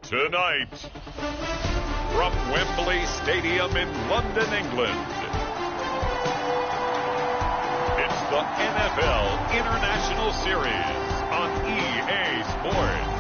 Tonight, from Wembley Stadium in London, England, it's the NFL International Series on EA Sports.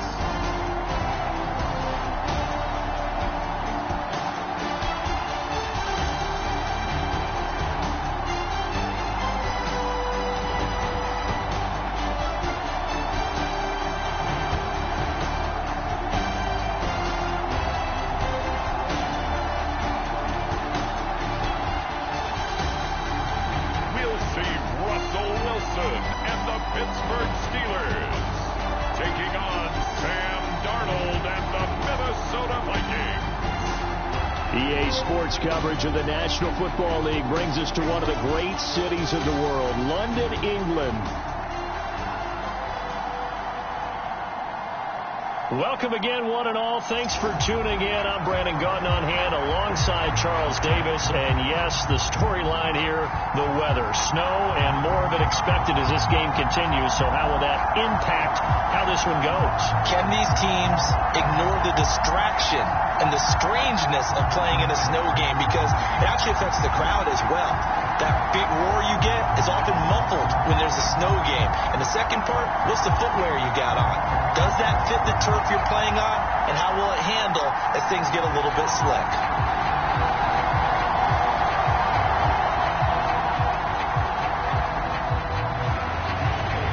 EA Sports coverage of the National Football League brings us to one of the great cities of the world, London, England. Welcome again, one and all. Thanks for tuning in. I'm Brandon Gautin on hand alongside Charles Davis. And yes, the storyline here, the weather, snow, and more of it expected as this game continues. So how will that impact how this one goes? Can these teams ignore the distraction and the strangeness of playing in a snow game? Because it actually affects the crowd as well. That big roar you get is often muffled when there's a snow game. And the second part, what's the footwear you got on? Does that fit the turf you're playing on? And how will it handle as things get a little bit slick?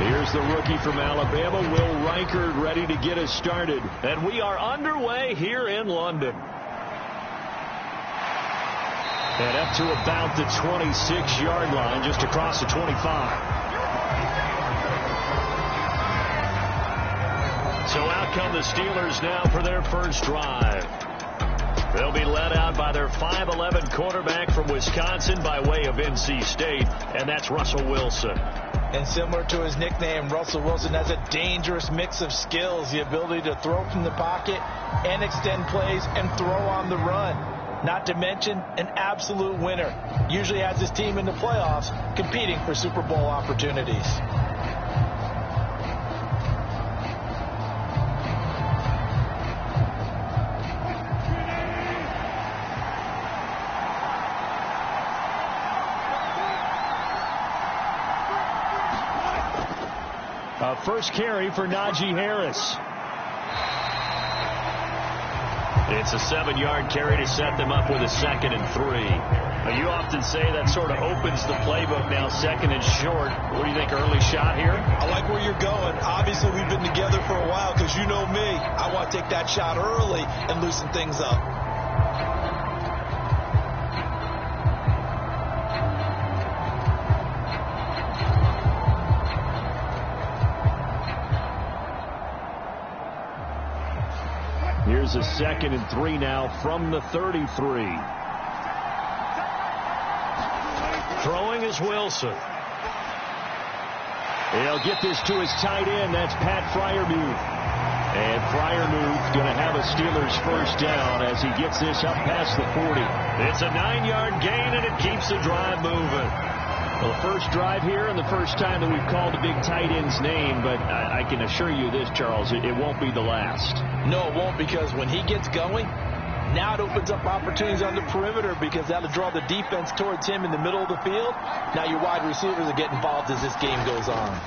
Here's the rookie from Alabama, Will Reichard, ready to get us started. And we are underway here in London. And up to about the 26-yard line, just across the 25. So out come the Steelers now for their first drive. They'll be led out by their 5'11 quarterback from Wisconsin by way of NC State, and that's Russell Wilson. And similar to his nickname, Russell Wilson has a dangerous mix of skills, the ability to throw from the pocket and extend plays and throw on the run. Not to mention an absolute winner. Usually has his team in the playoffs competing for Super Bowl opportunities. First carry for Najee Harris. It's a 7-yard carry to set them up with a 2nd and 3. Now, you often say that sort of opens the playbook now, 2nd and short. What do you think, early shot here? I like where you're going. Obviously, we've been together for a while because you know me. I want to take that shot early and loosen things up. Here's a 2nd and 3 now from the 33. Throwing is Wilson. He'll get this to his tight end. That's Pat Freiermuth. And Freiermuth going to have a Steelers first down as he gets this up past the 40. It's a 9-yard gain, and it keeps the drive moving. Well, the first drive here and the first time that we've called a big tight end's name, but I can assure you this, Charles, it won't be the last. No, it won't, because when he gets going, now it opens up opportunities on the perimeter because that'll draw the defense towards him in the middle of the field. Now your wide receivers will get involved as this game goes on.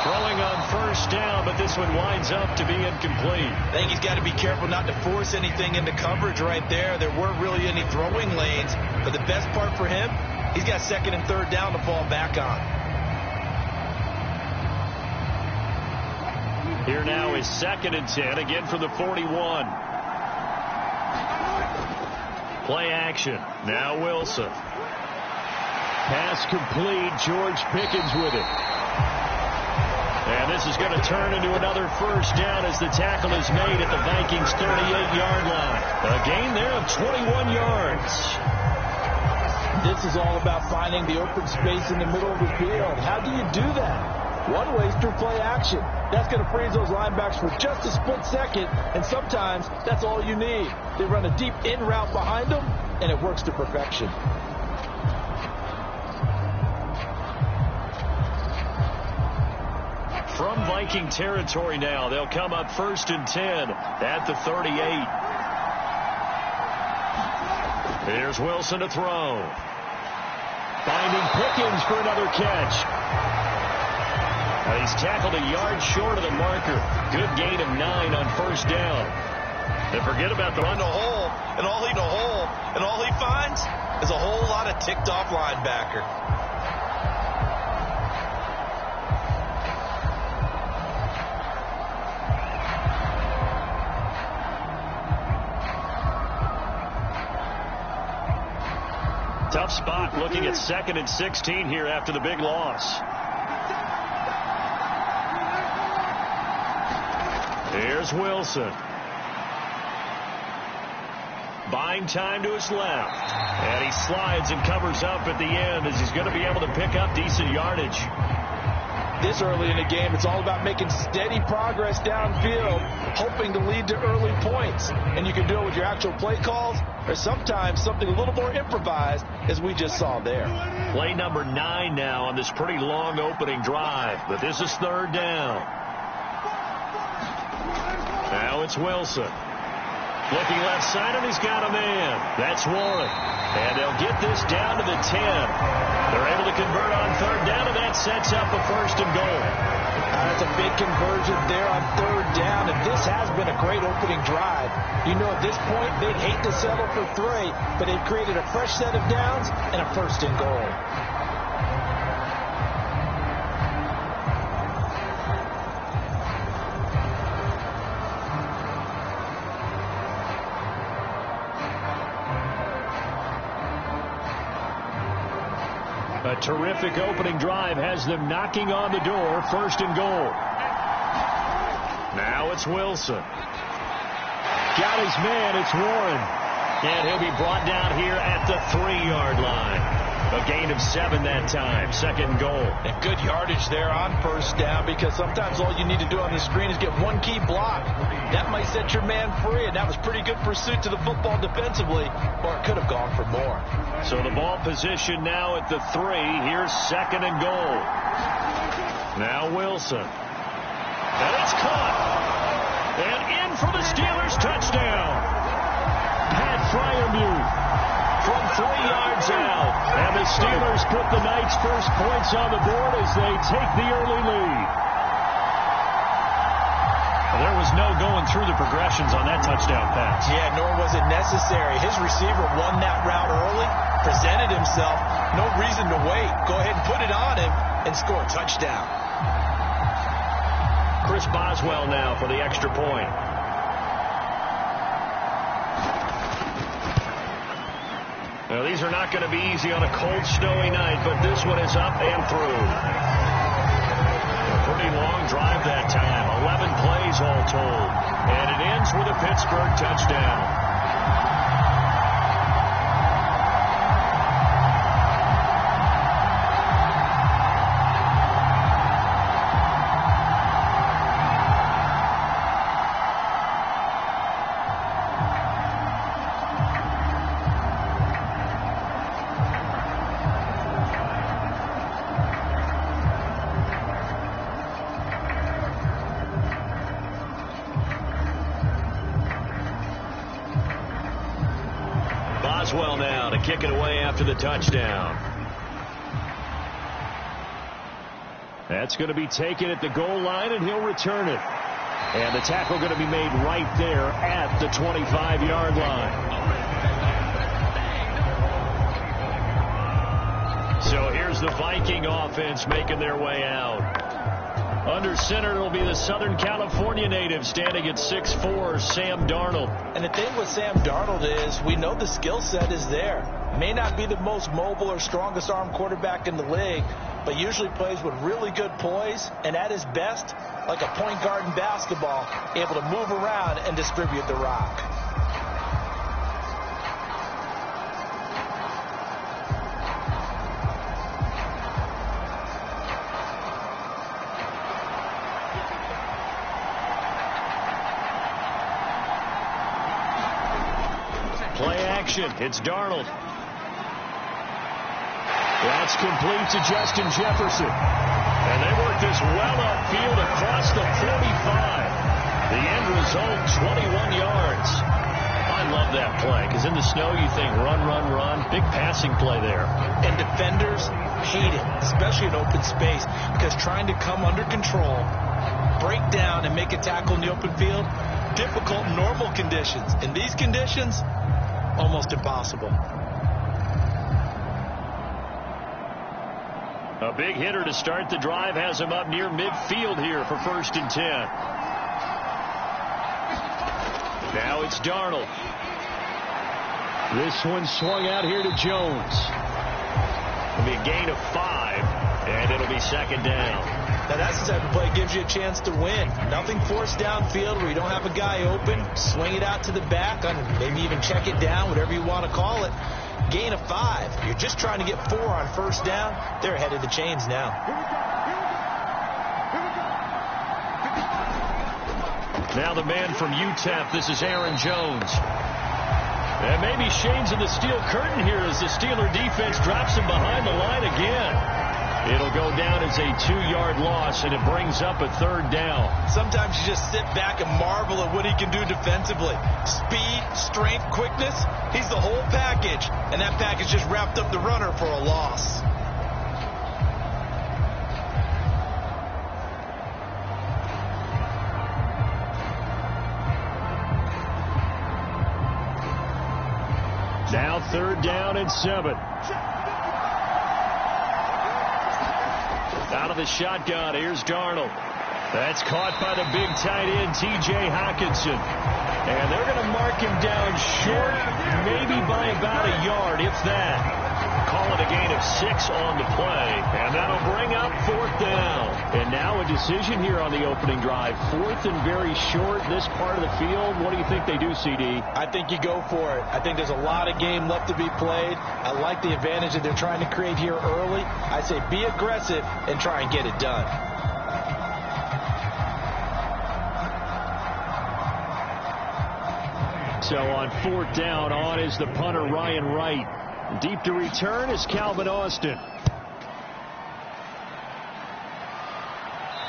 Throwing on first down, but this one winds up to be incomplete. I think he's got to be careful not to force anything into coverage right there. There weren't really any throwing lanes, but the best part for him, he's got 2nd and 3rd down to fall back on. Here now is 2nd and 10, again from the 41. Play action. Now Wilson. Pass complete. George Pickens with it. And this is going to turn into another first down as the tackle is made at the Vikings' 38-yard line. A gain there of 21 yards. This is all about finding the open space in the middle of the field. How do you do that? One way is through play action. That's going to freeze those linebackers for just a split second, and sometimes that's all you need. They run a deep in route behind them, and it works to perfection. from Viking territory now. They'll come up 1st and 10 at the 38. Here's Wilson to throw. Finding Pickens for another catch. He's tackled a yard short of the marker. Good gain of 9 on 1st down. And forget about the run to hole, and all he finds is a whole lot of ticked off linebacker. Tough spot looking at 2nd and 16 here after the big loss. Here's Wilson. Buying time to his left. And he slides and covers up at the end as he's going to be able to pick up decent yardage. This early in the game, it's all about making steady progress downfield, hoping to lead to early points. And you can do it with your actual play calls, or sometimes something a little more improvised, as we just saw there. Play number 9 now on this pretty long opening drive, but this is 3rd down. Now it's Wilson. Looking left side, and he's got a man. That's Warren. And they'll get this down to the 10. They're able to convert on 3rd down, and that sets up a 1st and goal. That's a big conversion there on 3rd down, and this has been a great opening drive. You know, at this point, they'd hate to settle for 3, but they've created a fresh set of downs and a 1st and goal. A terrific opening drive has them knocking on the door. 1st and goal. Now it's Wilson. Got his man. It's Warren. And he'll be brought down here at the 3-yard line. A gain of 7 that time. 2nd and goal. And good yardage there on 1st down, because sometimes all you need to do on the screen is get one key block. That might set your man free, and that was pretty good pursuit to the football defensively, or it could have gone for more. So the ball position now at the 3. Here's 2nd and goal. Now Wilson. And it's caught. And in for the Steelers touchdown. Pat Freiermuth from 3 yards out. And the Steelers put the Knights' first points on the board as they take the early lead. There was no going through the progressions on that touchdown pass. Yeah, nor was it necessary. His receiver won that route early, presented himself. No reason to wait. Go ahead and put it on him and score a touchdown. Chris Boswell now for the extra point. Now, these are not going to be easy on a cold, snowy night, but this one is up and through. A pretty long drive that time. 11 plays all told. And it ends with a Pittsburgh touchdown. Boswell now to kick it away after the touchdown. That's going to be taken at the goal line, and he'll return it. And the tackle going to be made right there at the 25-yard line. So here's the Viking offense making their way out. Under center, it'll be the Southern California native standing at 6'4", Sam Darnold. And the thing with Sam Darnold is we know the skill set is there. May not be the most mobile or strongest arm quarterback in the league, but usually plays with really good poise, and at his best, like a point guard in basketball, able to move around and distribute the rock. Play action. It's Darnold. That's complete to Justin Jefferson. And they work this well upfield across the 45. The end result, 21 yards. I love that play because in the snow you think run, run, run. Big passing play there. And defenders hate it, especially in open space, because trying to come under control, break down, and make a tackle in the open field, difficult in normal conditions. In these conditions, almost impossible. A big hitter to start the drive has him up near midfield here for 1st and 10. Now it's Darnold. This one swung out here to Jones. It'll be a gain of 5, and it'll be 2nd down. Now that's the type of play that gives you a chance to win. Nothing forced downfield where you don't have a guy open. Swing it out to the back, maybe even check it down, whatever you want to call it. Gain of 5. You're just trying to get 4 on 1st down. They're ahead of the chains now. Now the man from UTEP, this is Aaron Jones. And maybe Shane's in the steel curtain here as the Steeler defense drops him behind the line again. It'll go down as a 2-yard loss, and it brings up a 3rd down. Sometimes you just sit back and marvel at what he can do defensively. Speed, strength, quickness, he's the whole package. And that package just wrapped up the runner for a loss. Now 3rd down and 7. Out of the shotgun, here's Darnold. That's caught by the big tight end, T.J. Hockenson. And they're going to mark him down short, maybe by about a yard, if that. Call it a gain of 6 on the play, and that'll bring up 4th down. And now a decision here on the opening drive. 4th and very short, this part of the field. What do you think they do, CD? I think you go for it. I think there's a lot of game left to be played. I like the advantage that they're trying to create here early. I say be aggressive and try and get it done. So on 4th down, on is the punter, Ryan Wright. Deep to return is Calvin Austin.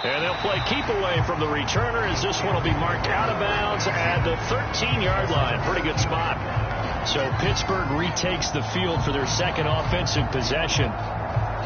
And they'll play keep away from the returner as this one will be marked out of bounds at the 13-yard line. Pretty good spot. So Pittsburgh retakes the field for their 2nd offensive possession.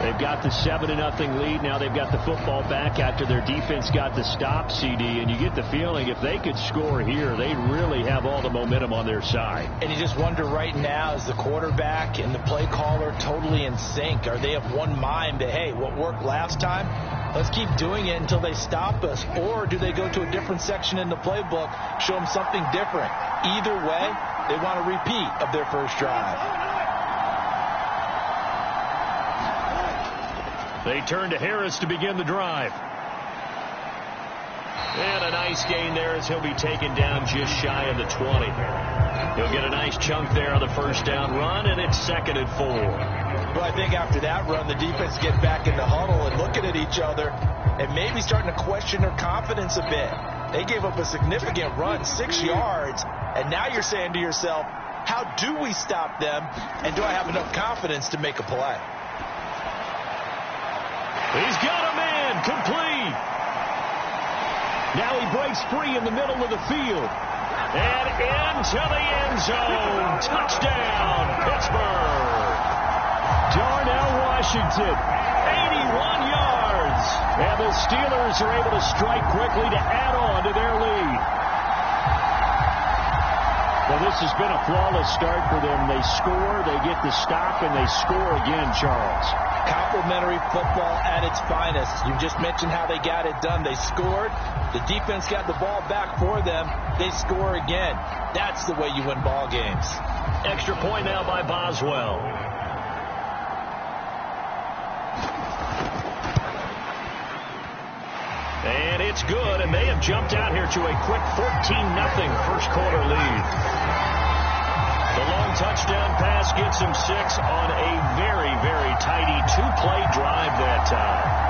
They've got the 7-0 lead. Now they've got the football back after their defense got the stop, CD. And you get the feeling if they could score here, they'd really have all the momentum on their side. And you just wonder right now, is the quarterback and the play caller totally in sync? Are they of one mind that, hey, what worked last time, let's keep doing it until they stop us? Or do they go to a different section in the playbook, show them something different? Either way, they want a repeat of their first drive. They turn to Harris to begin the drive. And a nice gain there as he'll be taken down just shy of the 20. He'll get a nice chunk there on the 1st down run, and it's 2nd and 4. Well, I think after that run, the defense get back in the huddle and looking at each other and maybe starting to question their confidence a bit. They gave up a significant run, 6 yards, and now you're saying to yourself, how do we stop them, and do I have enough confidence to make a play? He's got a man, complete. Now he breaks free in the middle of the field. And into the end zone. Touchdown, Pittsburgh. Darnell Washington, 81 yards. And the Steelers are able to strike quickly to add on to their lead. Well, this has been a flawless start for them. They score, they get the stop, and they score again, Charles. Complimentary football at its finest. You just mentioned how they got it done. They scored. The defense got the ball back for them. They score again. That's the way you win ball games. Extra point now by Boswell. And it's good, and they have jumped out here to a quick 14-0 first quarter lead. The long touchdown pass gets him 6 on a very, very tidy 2-play drive that time.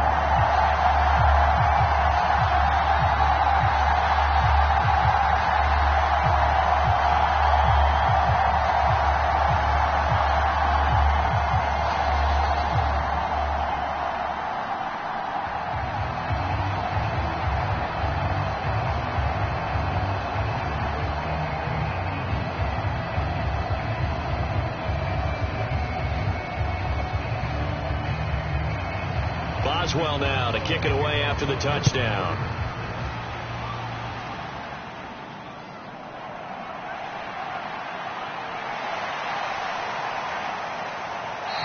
Boswell now to kick it away after the touchdown.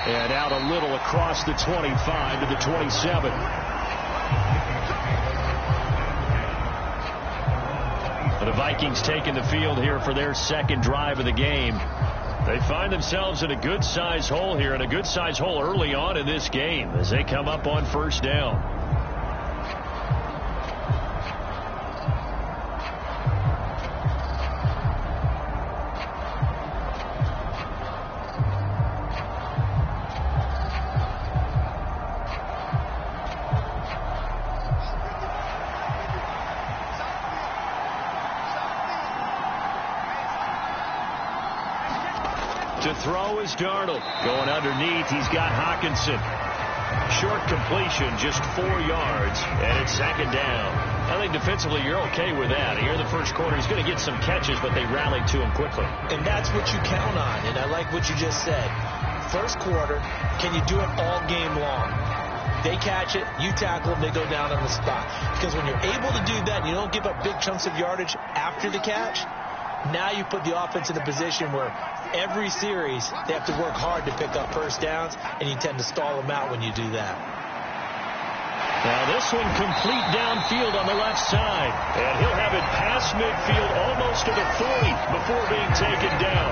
And out a little across the 25 to the 27. The Vikings taking the field here for their second drive of the game. They find themselves in a good-sized hole here, and a good-sized hole early on in this game as they come up on first down. To throw is Darnold. Going underneath, he's got Hockenson. Short completion, just 4 yards, and it's second down. I think defensively you're okay with that. Here in the first quarter, he's going to get some catches, but they rallied to him quickly. And that's what you count on, and I like what you just said. First quarter, can you do it all game long? They catch it, you tackle them, they go down on the spot. Because when you're able to do that, and you don't give up big chunks of yardage after the catch, now you put the offense in a position where every series they have to work hard to pick up first downs, and you tend to stall them out when you do that. Now this one complete downfield on the left side. And he'll have it past midfield almost to the 40 before being taken down.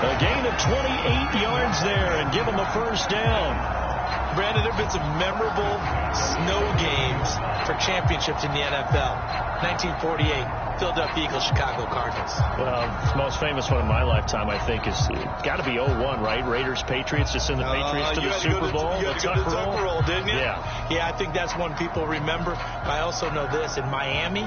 A gain of 28 yards there and give him a first down. Brandon, there have been some memorable snow games for championships in the NFL. 1948. Philadelphia Eagles, Chicago Cardinals. Well, the most famous one in my lifetime, I think, is got to be 01, right? Raiders, Patriots, just send the Patriots to the Super Bowl. You got to go to the Tucker Roll, didn't you? Yeah, I think that's one people remember. I also know this. In Miami,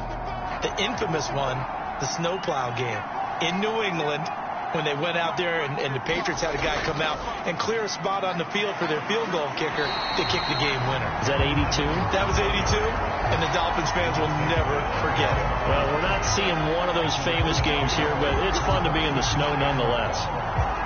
the infamous one, the snowplow game. In New England, when they went out there and the Patriots had a guy come out and clear a spot on the field for their field goal kicker to kick the game winner. Is that 82? That was 82, and the Dolphins fans will never forget it. Well, we're not seeing one of those famous games here, but it's fun to be in the snow nonetheless.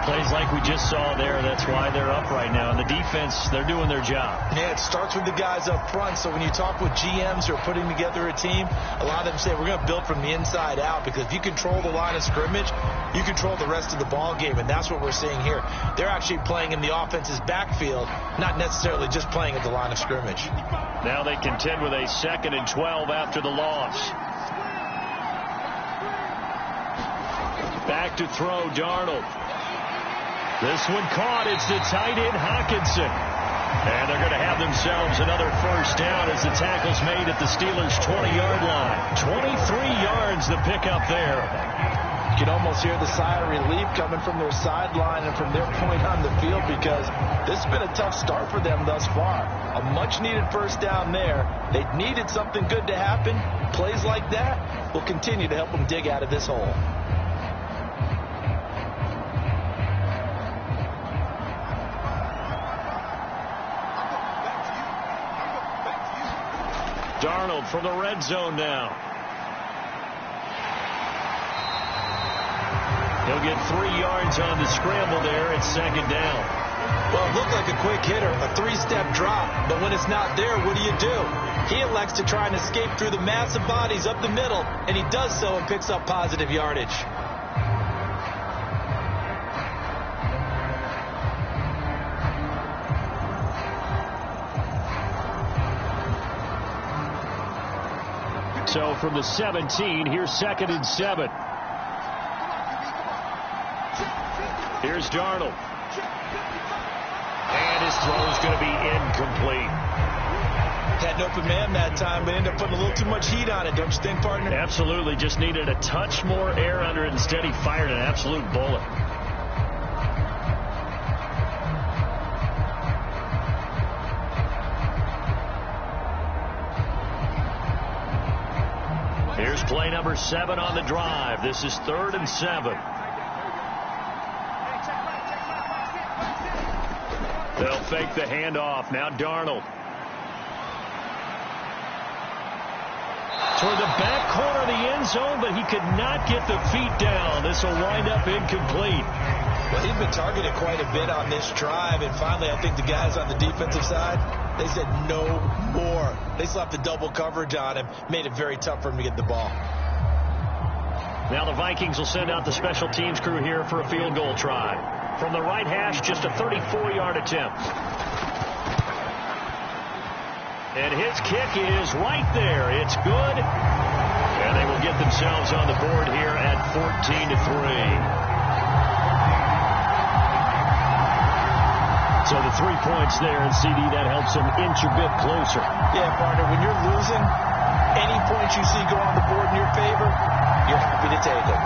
Plays like we just saw there, that's why they're up right now. And the defense, they're doing their job. Yeah, it starts with the guys up front. So when you talk with GMs who are putting together a team, a lot of them say we're going to build from the inside out, because if you control the line of scrimmage, you control the rest of the ball game, and that's what we're seeing here. They're actually playing in the offense's backfield, not necessarily just playing at the line of scrimmage. Now they contend with a 2nd and 12 after the loss. Back to throw, Darnold. This one caught. It's the tight end, Hockenson. And they're going to have themselves another first down as the tackle's made at the Steelers' 20-yard line. 23 yards the pickup there. You can almost hear the sigh of relief coming from their sideline and from their point on the field, because this has been a tough start for them thus far. A much-needed first down there. They needed something good to happen. Plays like that will continue to help them dig out of this hole. Darnold from the red zone now. He'll get 3 yards on the scramble there. It's second down. Well, it looked like a quick hitter, a 3-step drop, but when it's not there, what do? He elects to try and escape through the massive bodies up the middle, and he does so and picks up positive yardage. So from the 17, here's 2nd and 7. Here's Darnold. And his throw's going to be incomplete. Had an open man that time, but ended up putting a little too much heat on it, don't you think, partner? Absolutely. Just needed a touch more air under it. Instead, he fired an absolute bullet. Here's play number 7 on the drive. This is 3rd and 7. They'll fake the handoff. Now Darnold. Toward the back corner of the end zone, but he could not get the feet down. This will wind up incomplete. Well, he's been targeted quite a bit on this drive, and finally I think the guys on the defensive side They said no more. They slapped the double coverage on him, made it very tough for him to get the ball. Now the Vikings will send out the special teams crew here for a field goal try. From the right hash, just a 34-yard attempt. And his kick is right there. It's good. And they will get themselves on the board here at 14-3. So the 3 points there, and CD, that helps them inch a bit closer. Yeah, partner, when you're losing, any points you see go on the board in your favor, you're happy to take them.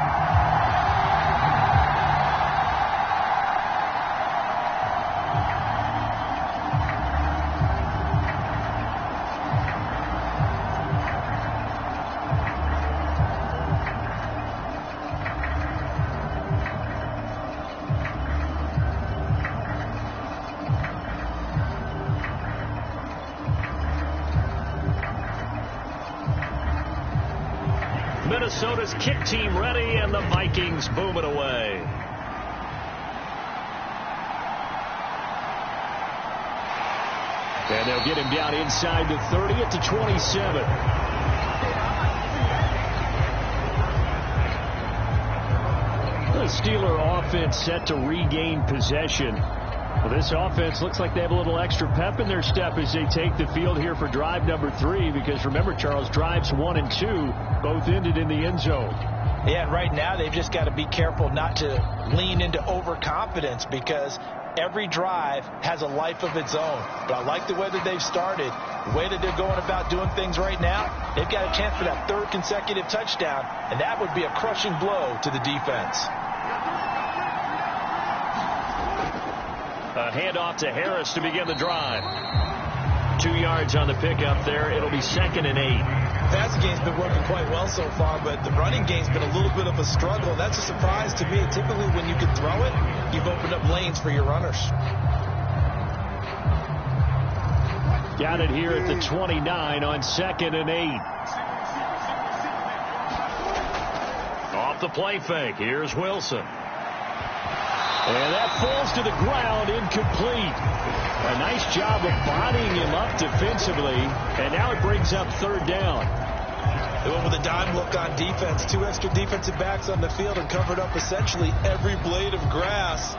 Minnesota's kick team ready, and the Vikings boom it away. And they'll get him down inside the 30 at the 27. The Steeler offense set to regain possession. Well, this offense looks like they have a little extra pep in their step as they take the field here for drive number 3, because remember, Charles, drives 1 and 2 both ended in the end zone. Yeah, and right now they've just got to be careful not to lean into overconfidence, because every drive has a life of its own. But I like the way that they've started, the way that they're going about doing things right now. They've got a chance for that 3rd consecutive touchdown, and that would be a crushing blow to the defense. A handoff to Harris to begin the drive. 2 yards on the pickup there. It'll be 2nd and 8. Passing game's been working quite well so far, but the running game's been a little bit of a struggle. That's a surprise to me. Typically, when you can throw it, you've opened up lanes for your runners. Got it here at the 29 on 2nd and 8. Off the play fake. Here's Wilson. And that falls to the ground, incomplete. A nice job of bodying him up defensively, and now it brings up 3rd down. They went with a dime look on defense. 2 extra defensive backs on the field and covered up essentially every blade of grass.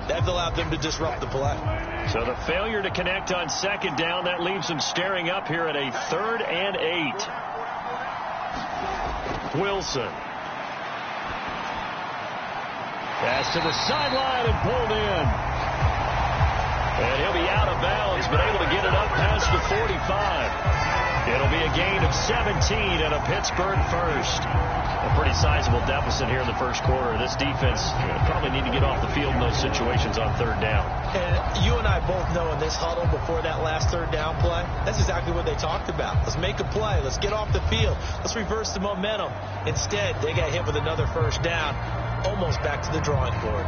That allowed them to disrupt the play. So the failure to connect on 2nd down, that leaves them staring up here at a 3rd and 8. Wilson. Pass to the sideline and pulled in. And he'll be out of bounds, but able to get it up past the 45. It'll be a gain of 17 and a Pittsburgh first. A pretty sizable deficit here in the first quarter. This defense probably need to get off the field in those situations on 3rd down. And you and I both know in this huddle before that last 3rd down play, that's exactly what they talked about. Let's make a play. Let's get off the field. Let's reverse the momentum. Instead, they got hit with another 1st down. Almost back to the drawing board.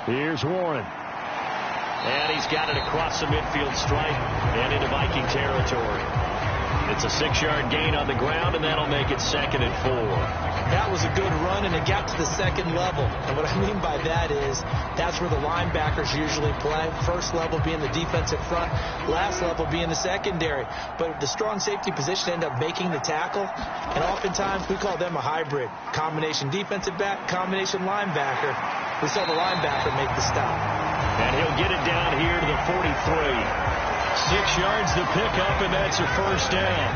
Here's Warren. And he's got it across the midfield stripe and into Viking territory. It's a 6-yard gain on the ground, and that'll make it 2nd and 4. That was a good run, and it got to the 2nd level. And what I mean by that is that's where the linebackers usually play. First level being the defensive front, last level being the secondary. But the strong safety position ended up making the tackle, and oftentimes we call them a hybrid. Combination defensive back, combination linebacker. We saw the linebacker make the stop. And he'll get it down here to the 43. 6 yards to pick up, and that's your 1st down.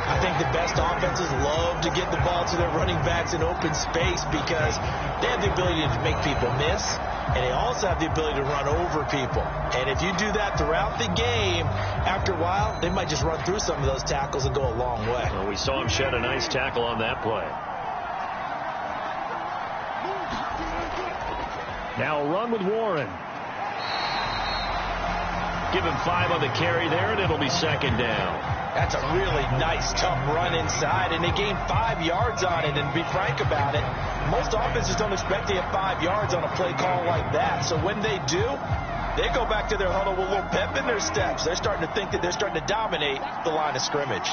I think the best offenses love to get the ball to their running backs in open space because they have the ability to make people miss, and they also have the ability to run over people. And if you do that throughout the game, after a while, they might just run through some of those tackles and go a long way. Well, we saw him shed a nice tackle on that play. Now a run with Warren. Give him 5 on the carry there, and it'll be 2nd down. That's a really nice, tough run inside, and they gained 5 yards on it. And to be frank about it, most offenses don't expect to get 5 yards on a play call like that. So when they do, they go back to their huddle with a little pep in their steps. They're starting to think that they're starting to dominate the line of scrimmage.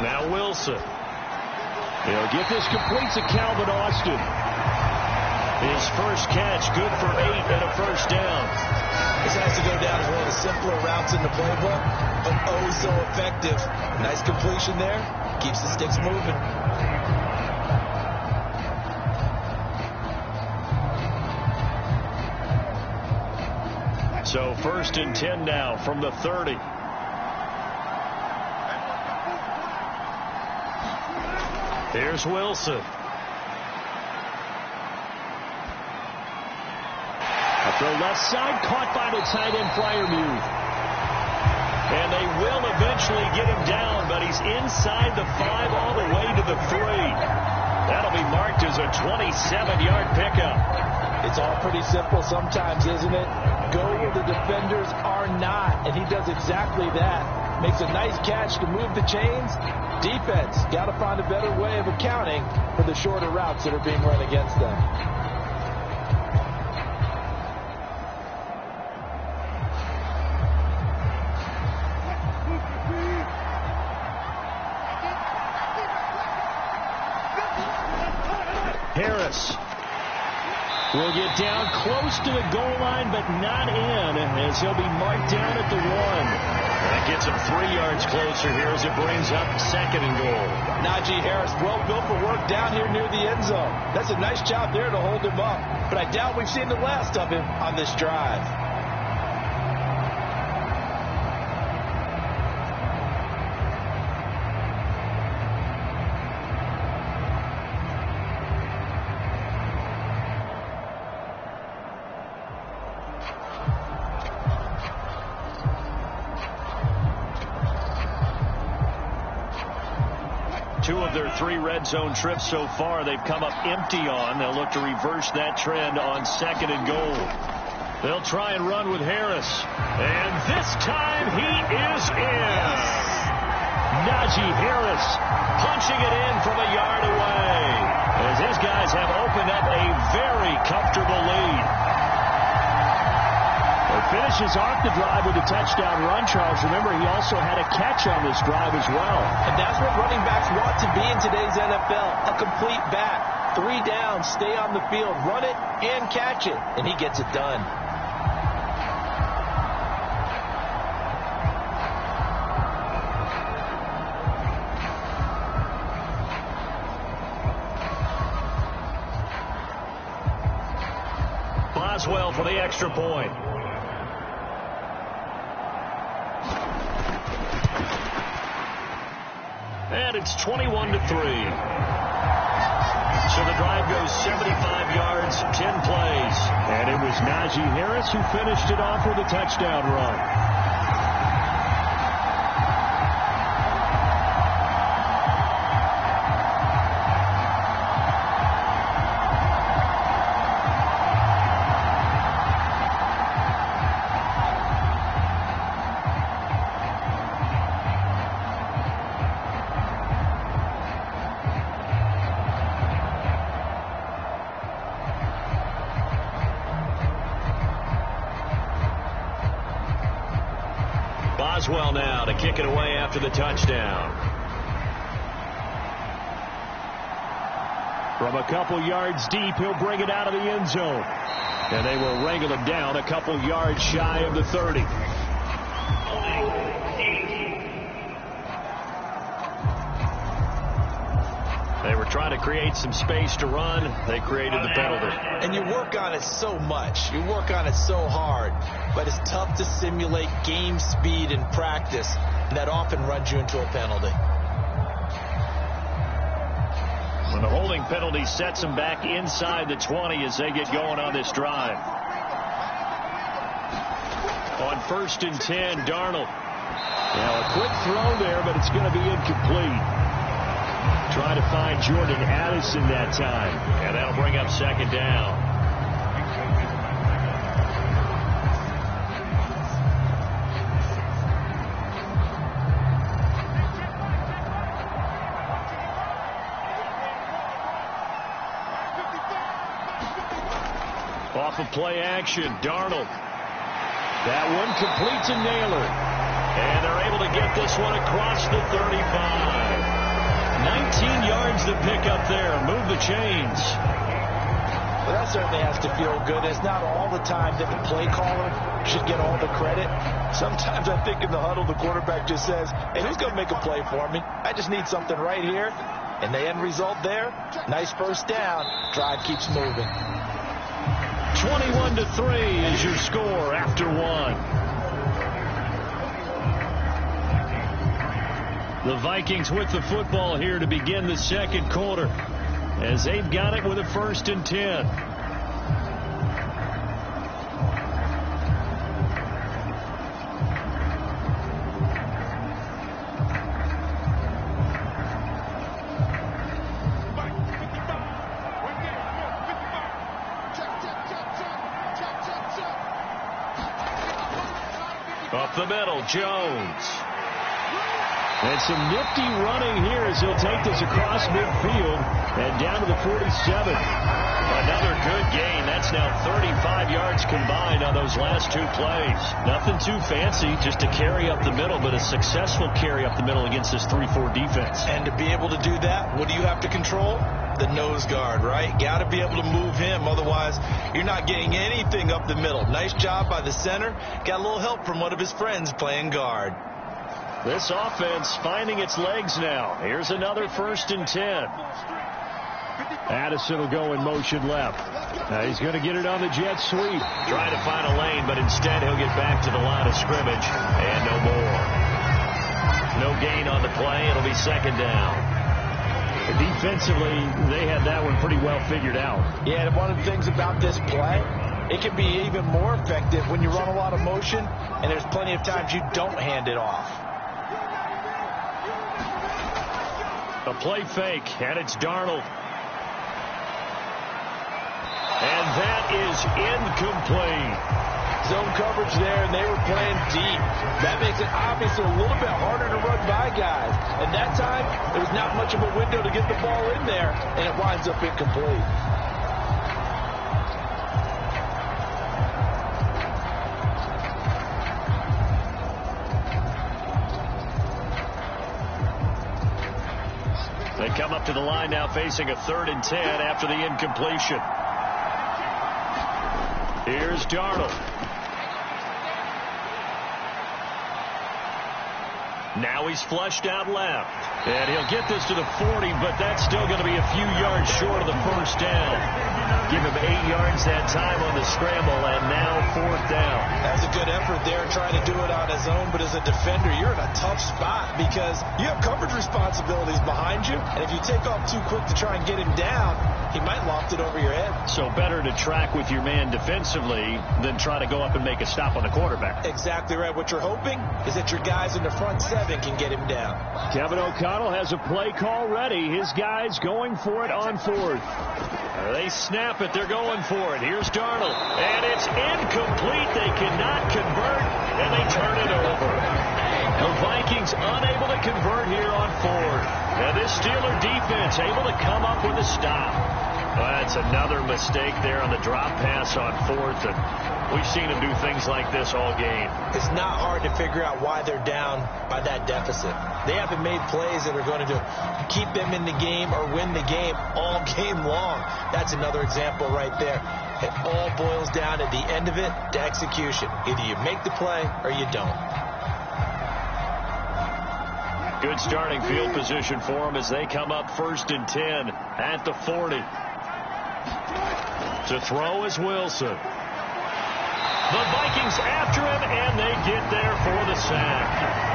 Now Wilson. He'll get this complete to Calvin Austin. His first catch, good for 8 and a first down. This has to go down as one of the simpler routes in the playbook, but oh so effective. Nice completion there. Keeps the sticks moving. So 1st and 10 now from the 30. Here's Wilson. Up the left side, caught by the tight end Freiermuth. And they will eventually get him down, but he's inside the 5 all the way to the 3. That'll be marked as a 27-yard pickup. It's all pretty simple sometimes, isn't it? Go where the defenders are not, and he does exactly that. Makes a nice catch to move the chains. Defense got to find a better way of accounting for the shorter routes that are being run against them. Harris will get down close to the goal line, but not in, as he'll be marked down at the 1. That gets him 3 yards closer here as it brings up 2nd and goal. Najee Harris, well built for work down here near the end zone. That's a nice job there to hold him up, but I doubt we've seen the last of him on this drive. Two of their 3 red zone trips so far they've come up empty on. They'll look to reverse that trend on 2nd and goal. They'll try and run with Harris. And this time he is in. Najee Harris punching it in from a yard away, as his guys have opened up a very comfortable lead. Finishes off the drive with a touchdown run, Charles. Remember, he also had a catch on this drive as well. And that's what running backs want to be in today's NFL. A complete back. 3 downs, stay on the field, run it, and catch it. And he gets it done. Boswell for the extra point. And it's 21-3. So the drive goes 75 yards, 10 plays. And it was Najee Harris who finished it off with a touchdown run. Boswell now to kick it away after the touchdown. From a couple yards deep, he'll bring it out of the end zone. And they will wrangle him down a couple yards shy of the 30. They were trying to create some space to run. They created the penalty. And you work on it so much. You work on it so hard. But it's tough to simulate game speed in practice. And that often runs you into a penalty. When the holding penalty sets them back inside the 20 as they get going on this drive. On 1st and 10, Darnold. Now a quick throw there, but it's going to be incomplete. Trying to find Jordan Addison that time. And that'll bring up 2nd down. Off of play action, Darnold. That one complete to Naylor. And they're able to get this one across the 35. 19 yards to pick up there. Move the chains. Well, that certainly has to feel good. It's not all the time that the play caller should get all the credit. Sometimes I think in the huddle, the quarterback just says, hey, who's going to make a play for me? I just need something right here. And the end result there, nice first down. Drive keeps moving. 21-3 is your score after one. The Vikings with the football here to begin the second quarter, as they've got it with a 1st and 10. Up the middle, Jones. And some nifty running here as he'll take this across midfield and down to the 47. Another good gain. That's now 35 yards combined on those last 2 plays. Nothing too fancy, just a carry up the middle, but a successful carry up the middle against this 3-4 defense. And to be able to do that, what do you have to control? The nose guard, right? Got to be able to move him. Otherwise, you're not getting anything up the middle. Nice job by the center. Got a little help from one of his friends playing guard. This offense finding its legs now. Here's another 1st and 10. Addison will go in motion left. Now he's going to get it on the jet sweep. Trying to find a lane, but instead he'll get back to the line of scrimmage. And no more. No gain on the play. It'll be 2nd down. Defensively, they had that one pretty well figured out. Yeah, and one of the things about this play, it can be even more effective when you run a lot of motion, and there's plenty of times you don't hand it off. A play fake, and it's Darnold. And that is incomplete. Zone coverage there, and they were playing deep. That makes it obviously a little bit harder to run by guys. And that time, there was not much of a window to get the ball in there, and it winds up incomplete. They come up to the line now facing a 3rd and 10 after the incompletion. Here's Darnold. Now he's flushed out left. And he'll get this to the 40, but that's still going to be a few yards short of the 1st down. Give him 8 yards that time on the scramble, and now 4th down. That's a good effort there, trying to do it on his own, but as a defender, you're in a tough spot because you have coverage responsibilities behind you, and if you take off too quick to try and get him down, he might loft it over your head. So better to track with your man defensively than try to go up and make a stop on the quarterback. Exactly right. What you're hoping is that your guys in the front 7 can get him down. Kevin O'Connell has a play call ready. His guys going for it on 4th. They snap it. They're going for it. Here's Darnold. And it's incomplete. They cannot convert, and they turn it over. The Vikings unable to convert here on 4th. And this Steeler defense able to come up with a stop. That's another mistake there on the drop pass on 4th. And we've seen them do things like this all game. It's not hard to figure out why they're down by that deficit. They haven't made plays that are going to keep them in the game or win the game all game long. That's another example right there. It all boils down at the end of it to execution. Either you make the play or you don't. Good starting field position for them as they come up 1st and 10 at the 40. To throw is Wilson. The Vikings after him, and they get there for the sack.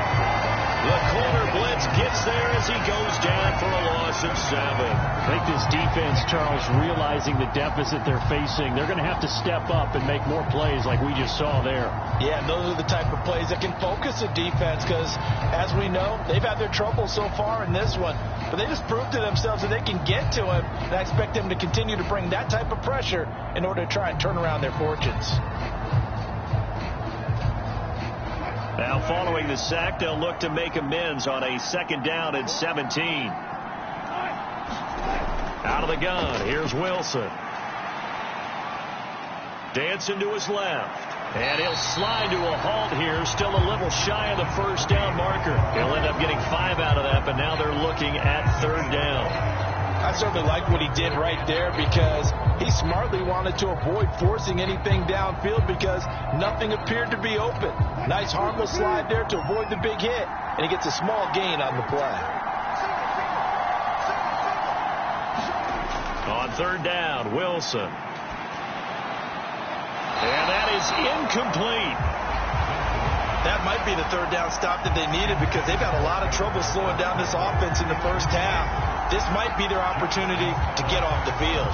The corner blitz gets there as he goes down for a loss of 7. I think this defense, Charles, realizing the deficit they're facing, they're going to have to step up and make more plays like we just saw there. Yeah, and those are the type of plays that can focus a defense because, as we know, they've had their trouble so far in this one. But they just proved to themselves that they can get to him, and I expect them to continue to bring that type of pressure in order to try and turn around their fortunes. Now, following the sack, they'll look to make amends on a 2nd down and 17. Out of the gun, here's Wilson. Dancing to his left. And he'll slide to a halt here, still a little shy of the first down marker. He'll end up getting 5 out of that, but now they're looking at 3rd down. I certainly like what he did right there because he smartly wanted to avoid forcing anything downfield because nothing appeared to be open. Nice harmless slide there to avoid the big hit, and he gets a small gain on the play. On 3rd down, Wilson. And that is incomplete. That might be the 3rd down stop that they needed because they've had a lot of trouble slowing down this offense in the first half. This might be their opportunity to get off the field.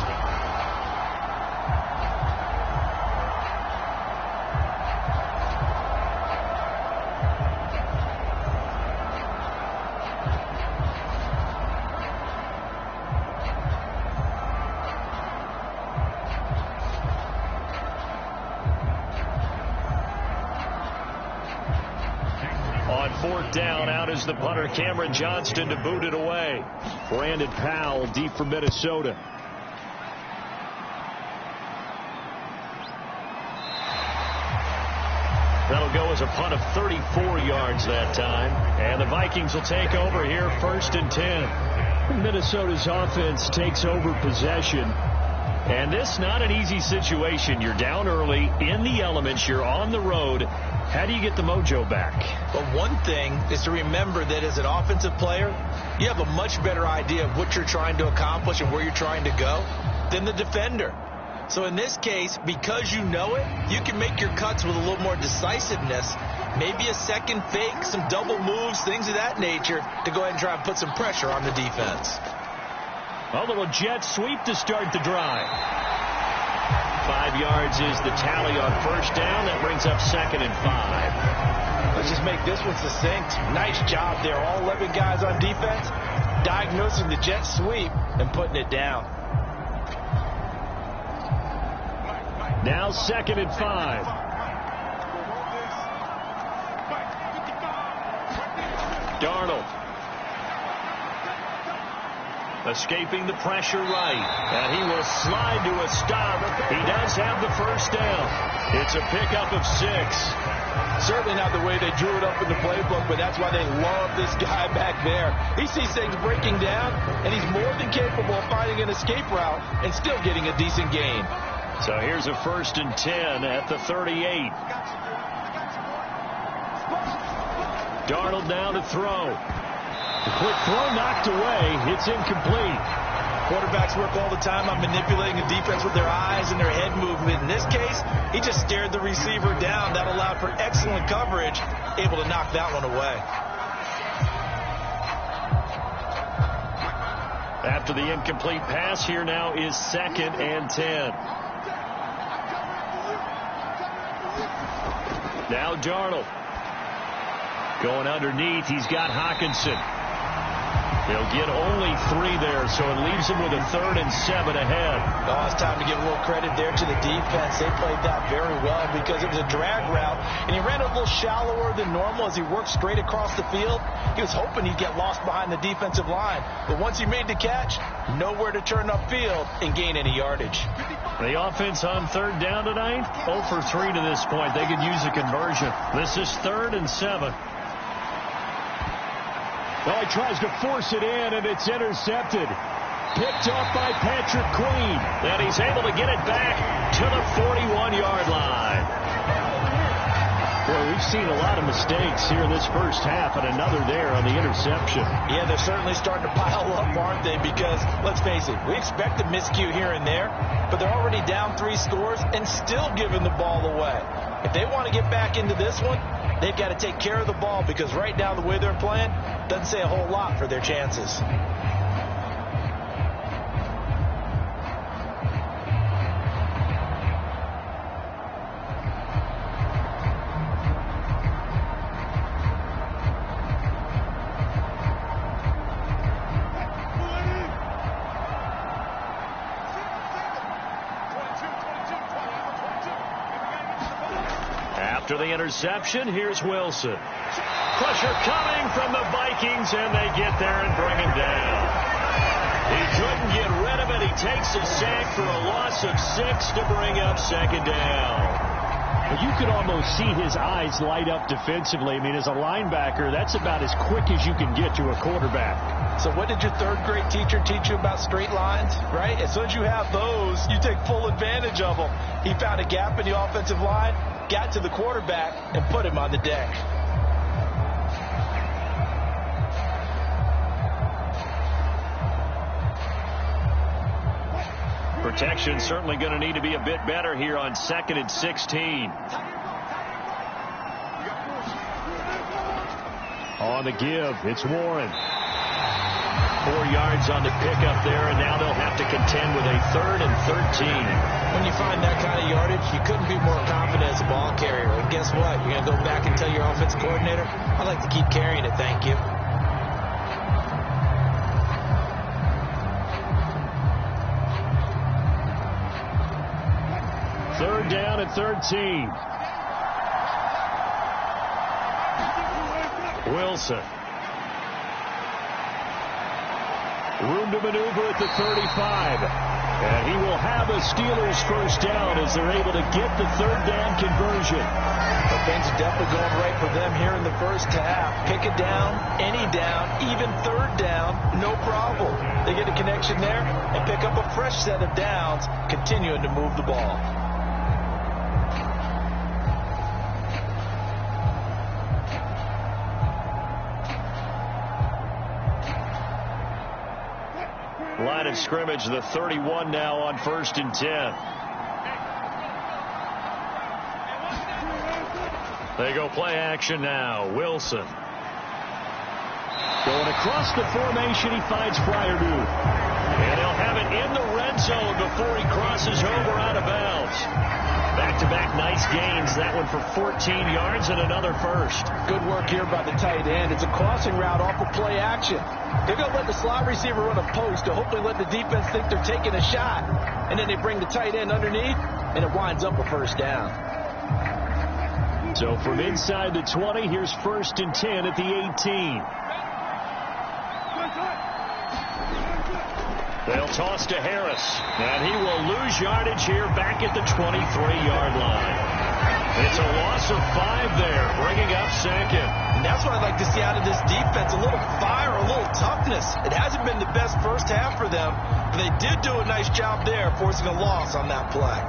On 4th down, out is the punter, Cameron Johnston, to boot it away. Brandon Powell, deep for Minnesota. That'll go as a punt of 34 yards that time. And the Vikings will take over here, 1st and 10. Minnesota's offense takes over possession. And this not an easy situation. You're down early, in the elements, you're on the road. How do you get the mojo back? But one thing is to remember that as an offensive player, you have a much better idea of what you're trying to accomplish and where you're trying to go than the defender. So in this case, because you know it, you can make your cuts with a little more decisiveness, maybe a second fake, some double moves, things of that nature, to go ahead and try and put some pressure on the defense. A little jet sweep to start the drive. 5 yards is the tally on 1st down. That brings up 2nd and 5. Let's just make this one succinct. Nice job there. All 11 guys on defense diagnosing the jet sweep and putting it down. Now 2nd and 5. Darnold. Escaping the pressure right. And he will slide to a stop. He does have the 1st down. It's a pickup of 6. Certainly not the way they drew it up in the playbook, but that's why they love this guy back there. He sees things breaking down, and he's more than capable of finding an escape route and still getting a decent gain. So here's a 1st and 10 at the 38. Darnold now to throw. The quick throw knocked away. It's incomplete. Quarterbacks work all the time on manipulating the defense with their eyes and their head movement. In this case, he just stared the receiver down. That allowed for excellent coverage, able to knock that one away. After the incomplete pass, here now is 2nd and 10. Now Darnold. Going underneath, he's got Hockenson. They'll get only 3 there, so it leaves them with a 3rd and 7 ahead. Oh, it's time to give a little credit there to the defense. They played that very well because it was a drag route, and he ran a little shallower than normal as he worked straight across the field. He was hoping he'd get lost behind the defensive line, but once he made the catch, nowhere to turn upfield and gain any yardage. The offense on 3rd down tonight, 0 for 3 to this point. They could use a conversion. This is 3rd and 7. Well, he tries to force it in, and it's intercepted. Picked off by Patrick Queen. And he's able to get it back to the 41-yard line. Boy, we've seen a lot of mistakes here in this first half, and another there on the interception. Yeah, they're certainly starting to pile up, aren't they? Because, let's face it, we expect a miscue here and there, but they're already down 3 scores and still giving the ball away. If they want to get back into this one, they've got to take care of the ball because right now the way they're playing doesn't say a whole lot for their chances. After the interception, here's Wilson. Pressure coming from the Vikings, and they get there and bring him down. He couldn't get rid of it. He takes a sack for a loss of 6 to bring up 2nd down. But you could almost see his eyes light up defensively. I mean, as a linebacker, that's about as quick as you can get to a quarterback. So what did your third-grade teacher teach you about straight lines, right? As soon as you have those, you take full advantage of them. He found a gap in the offensive line, got to the quarterback, and put him on the deck. Protection certainly going to need to be a bit better here on 2nd and 16. On the give, it's Warren. 4 yards on the pickup there, and now they'll have to contend with a 3rd and 13. When you find that kind of yardage, you couldn't be more confident as a ball carrier. And guess what? You're going to go back and tell your offensive coordinator, I'd like to keep carrying it, thank you. Third down at 13. Wilson. Room to maneuver at the 35. And he will have a Steelers first down as they're able to get the 3rd down conversion. But things are definitely going right for them here in the first half. Pick it down, any down, even 3rd down, no problem. They get a connection there and pick up a fresh set of downs, continuing to move the ball. Line of scrimmage, the 31 now on 1st and 10. They go play action now. Wilson. Going across the formation, he finds Freiermuth. And he'll have it in the red zone before he crosses over out of bounds. Back-to-back nice gains. That one for 14 yards and another first. Good work here by the tight end. It's a crossing route off of play action. They're going to let the slot receiver run a post to hopefully let the defense think they're taking a shot. And then they bring the tight end underneath, and it winds up a first down. So from inside the 20, here's 1st and 10 at the 18. They'll toss to Harris, and he will lose yardage here back at the 23-yard line. It's a loss of 5 there, bringing up 2nd. And that's what I'd like to see out of this defense, a little fire, a little toughness. It hasn't been the best first half for them, but they did do a nice job there, forcing a loss on that play.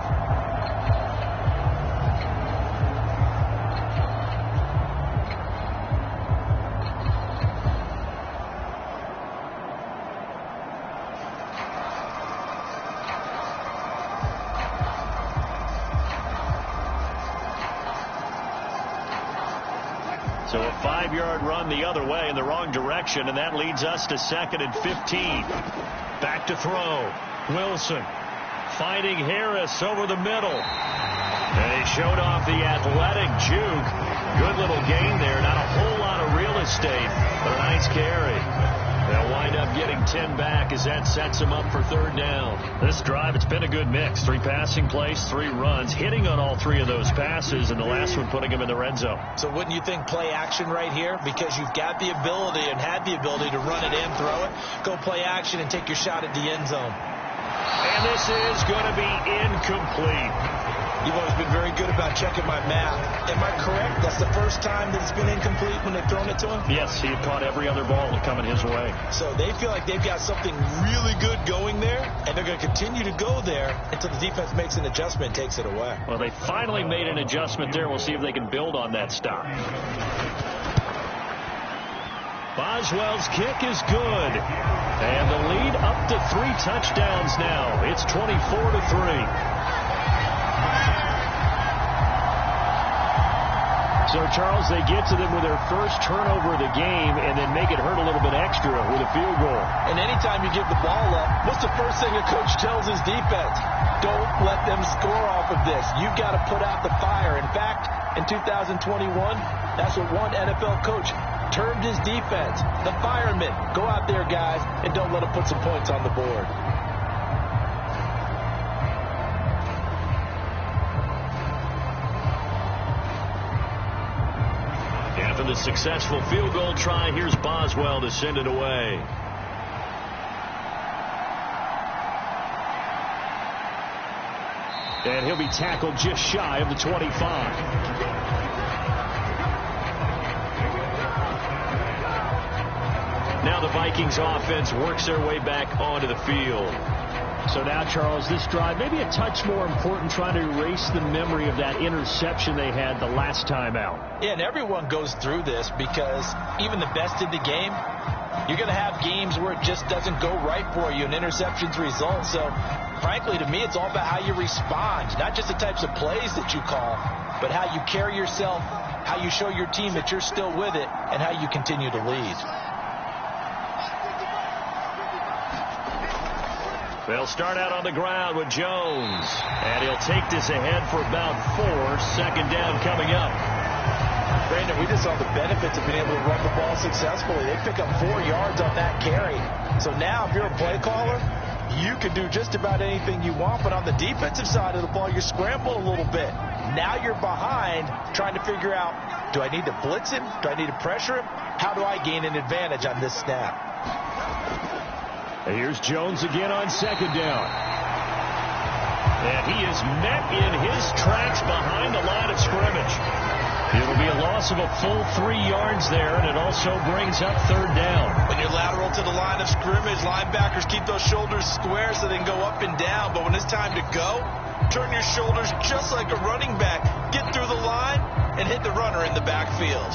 So a 5-yard run the other way in the wrong direction, and that leads us to 2nd and 15. Back to throw. Wilson finding Harris over the middle. And he showed off the athletic juke. Good little gain there. Not a whole lot of real estate, but a nice carry. They'll wind up getting 10 back as that sets them up for 3rd down. This drive, it's been a good mix. 3 passing plays, 3 runs, hitting on all 3 of those passes, and the last one putting him in the red zone. So wouldn't you think play action right here? Because you've got the ability and had the ability to run it in, throw it, go play action and take your shot at the end zone. And this is going to be incomplete. You've always been very good about checking my math. Am I correct? That's the first time that it's been incomplete when they've thrown it to him? Yes, he had caught every other ball coming his way. So they feel like they've got something really good going there, and they're going to continue to go there until the defense makes an adjustment and takes it away. Well, they finally made an adjustment there. We'll see if they can build on that stop. Boswell's kick is good. And the lead up to 3 touchdowns now. It's 24-3. So, Charles, they get to them with their first turnover of the game and then make it hurt a little bit extra with a field goal. And anytime you give the ball up, what's the first thing a coach tells his defense? Don't let them score off of this. You've got to put out the fire. In fact, in 2021, that's what one NFL coach termed his defense. The firemen. Go out there, guys, and don't let them put some points on the board. After the successful field goal try, here's Boswell to send it away. And he'll be tackled just shy of the 25. Now the Vikings offense works their way back onto the field. So now, Charles, this drive maybe a touch more important, trying to erase the memory of that interception they had the last time out. Yeah, and everyone goes through this because even the best in the game, you're going to have games where it just doesn't go right for you and interceptions result. So, frankly, to me, it's all about how you respond, not just the types of plays that you call, but how you carry yourself, how you show your team that you're still with it, and how you continue to lead. They'll start out on the ground with Jones. And he'll take this ahead for about 4. Second down coming up. Brandon, we just saw the benefits of being able to run the ball successfully. They pick up 4 yards on that carry. So now if you're a play caller, you can do just about anything you want. But on the defensive side of the ball, you're scrambling a little bit. Now you're behind trying to figure out, do I need to blitz him? Do I need to pressure him? How do I gain an advantage on this snap? Here's Jones again on second down. And he is met in his tracks behind the line of scrimmage. It'll be a loss of a full 3 yards there, and it also brings up third down. When you're lateral to the line of scrimmage, linebackers keep those shoulders square so they can go up and down. But when it's time to go, turn your shoulders just like a running back. Get through the line and hit the runner in the backfield.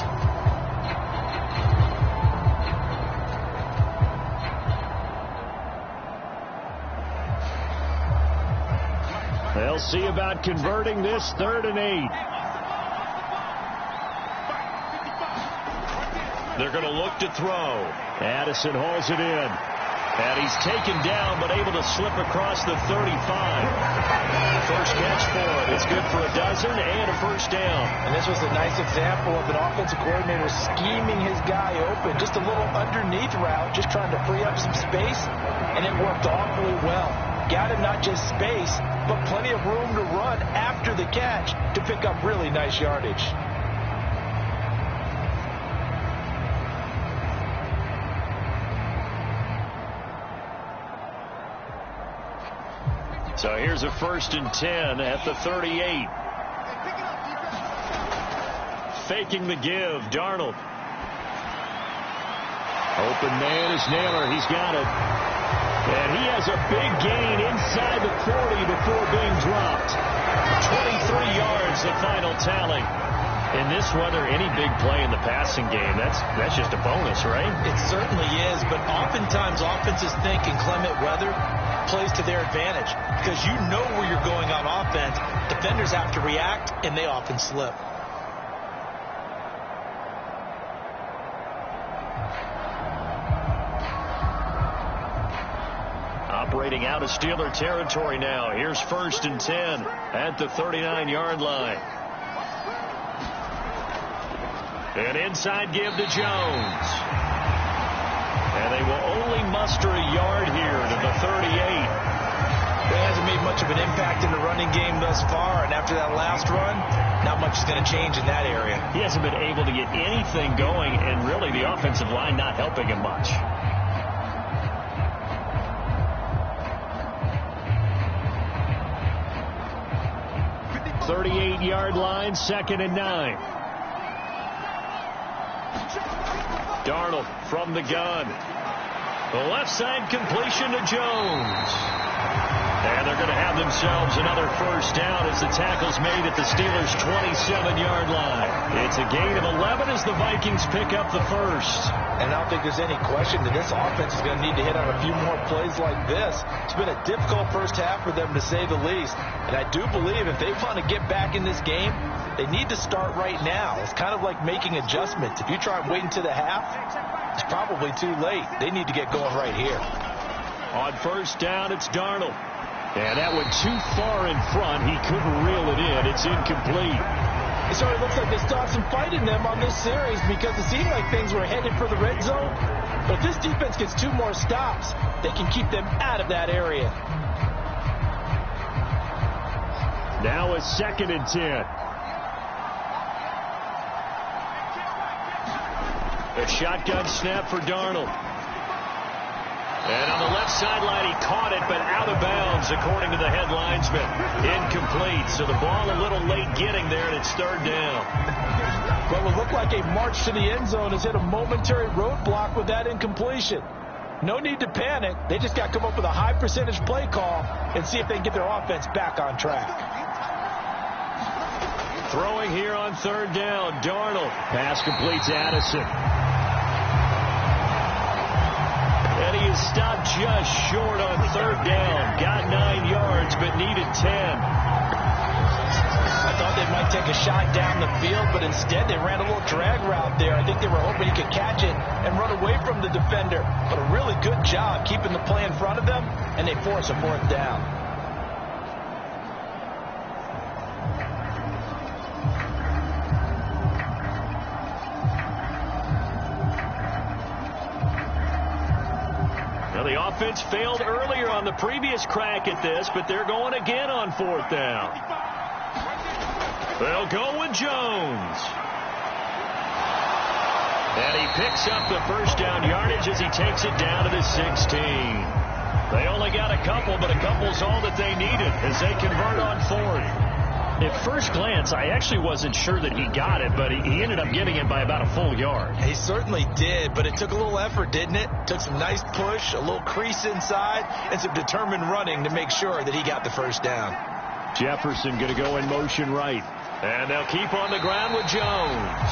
They'll see about converting this 3rd and 8. They're going to look to throw. Addison hauls it in. And he's taken down, but able to slip across the 35. First catch for him. It's good for a dozen and a first down. And this was a nice example of an offensive coordinator scheming his guy open. Just a little underneath route, just trying to free up some space. And it worked awfully well. Got him not just space, but plenty of room to run after the catch to pick up really nice yardage. So here's a 1st and 10 at the 38. Faking the give, Darnold. Open man is Naylor. He's got it. And he has a big gain inside the 40 before being dropped. 23 yards, the final tally. In this weather, any big play in the passing game, that's just a bonus, right? It certainly is, but oftentimes offenses think inclement weather plays to their advantage because you know where you're going on offense. Defenders have to react, and they often slip. Operating out of Steeler territory now. Here's 1st and 10 at the 39-yard line. An inside give to Jones. And they will only muster a yard here to the 38. He hasn't made much of an impact in the running game thus far, and after that last run, not much is going to change in that area. He hasn't been able to get anything going, and really the offensive line not helping him much. 38-yard line, 2nd and 9. Darnold from the gun. The left side completion to Jones. And they're going to have themselves another first down as the tackle's made at the Steelers' 27-yard line. It's a gain of 11 as the Vikings pick up the first. And I don't think there's any question that this offense is going to need to hit on a few more plays like this. It's been a difficult first half for them, to say the least. And I do believe if they want to get back in this game, they need to start right now. It's kind of like making adjustments. If you try and wait until the half, it's probably too late. They need to get going right here. On first down, it's Darnold. And that went too far in front. He couldn't reel it in. It's incomplete. It sort of looks like they still have some fight in them on this series because it seemed like things were headed for the red zone. But if this defense gets 2 more stops, they can keep them out of that area. Now a 2nd and 10. A shotgun snap for Darnold. And on the left sideline, he caught it, but out of bounds, according to the head linesman. Incomplete. So the ball a little late getting there, and it's third down. Well, it looked like a march to the end zone has hit a momentary roadblock with that incompletion. No need to panic. They just got to come up with a high percentage play call and see if they can get their offense back on track. Throwing here on third down. Darnold. Pass completes Addison. And he is stopped just short on third down. Got 9 yards, but needed 10. I thought they might take a shot down the field, but instead they ran a little drag route there. I think they were hoping he could catch it and run away from the defender. But a really good job keeping the play in front of them, and they force a fourth down. Now the offense failed earlier on the previous crack at this, but they're going again on fourth down. They'll go with Jones. And he picks up the first down yardage as he takes it down to the 16. They only got a couple, but a couple's all that they needed as they convert on fourth. At first glance, I actually wasn't sure that he got it, but he ended up getting it by about a full yard. He certainly did, but it took a little effort, didn't it? Took some nice push, a little crease inside, and some determined running to make sure that he got the first down. Jefferson going to go in motion right. And they'll keep on the ground with Jones.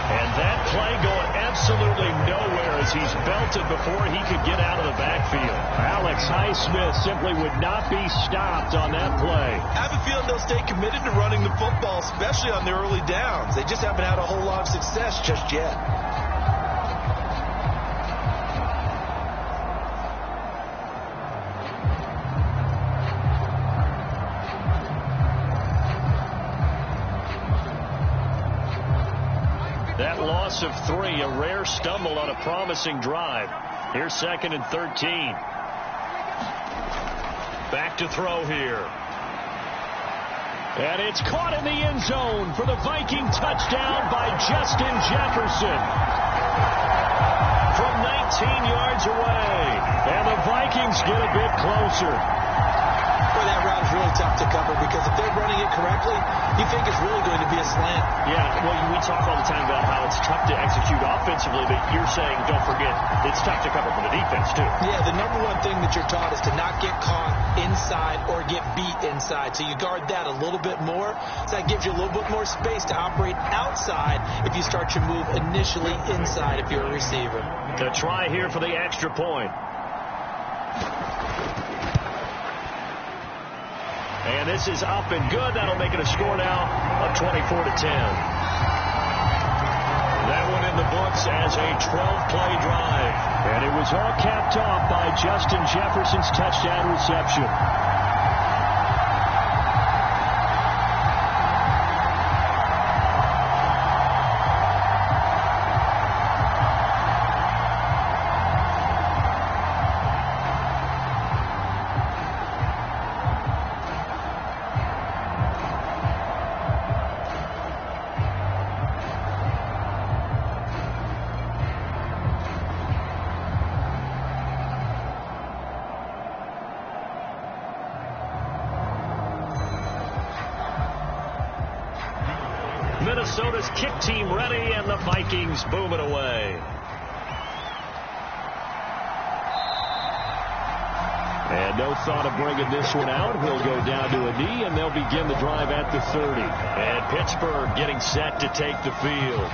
And that play going absolutely nowhere as he's belted before he could get out of the backfield. Alex Highsmith simply would not be stopped on that play. I have a feeling they'll stay committed to running the football, especially on the early downs. They just haven't had a whole lot of success just yet. That loss of 3, a rare stumble on a promising drive. Here's 2nd and 13. Back to throw here. And it's caught in the end zone for the Viking touchdown by Justin Jefferson. From 19 yards away. And the Vikings get a bit closer. Boy, that route is really tough to cover because if they're running it correctly, you think it's really going to be a slant. Yeah, well, we talk all the time about how it's tough to execute offensively, but you're saying, don't forget, it's tough to cover for the defense, too. Yeah, the number one thing that you're taught is to not get caught inside or get beat inside. So you guard that a little bit more. So that gives you a little bit more space to operate outside if you start your move initially inside if you're a receiver. The try here for the extra point. And this is up and good. That'll make it a score now of 24-10. That one in the books as a 12-play drive. And it was all capped off by Justin Jefferson's touchdown reception. Minnesota's kick team ready, and the Vikings boom it away. And no thought of bringing this one out. He'll go down to a knee, and they'll begin the drive at the 30. And Pittsburgh getting set to take the field.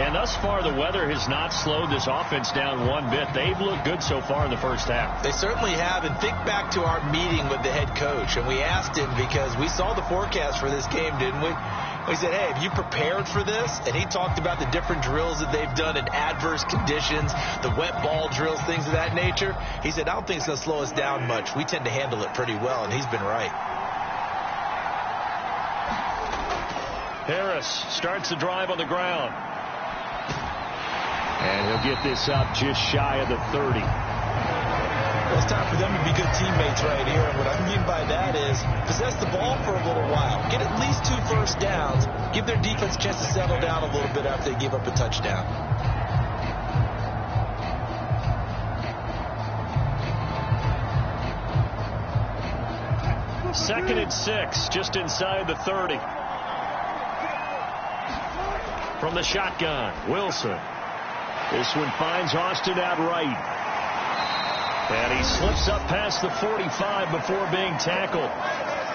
And thus far, the weather has not slowed this offense down one bit. They've looked good so far in the first half. They certainly have. And think back to our meeting with the head coach. And we asked him because we saw the forecast for this game, didn't we? We said, hey, have you prepared for this? And he talked about the different drills that they've done in adverse conditions, the wet ball drills, things of that nature. He said, I don't think it's going to slow us down much. We tend to handle it pretty well, and he's been right. Harris starts the drive on the ground. And he'll get this up just shy of the 30. Well, it's time for them to be good teammates right here. And what I mean by that is possess the ball for a little while. Get at least 2 first downs. Give their defense a chance to settle down a little bit after they give up a touchdown. 2nd and 6, just inside the 30. From the shotgun, Wilson. This one finds Austin out right. And he slips up past the 45 before being tackled.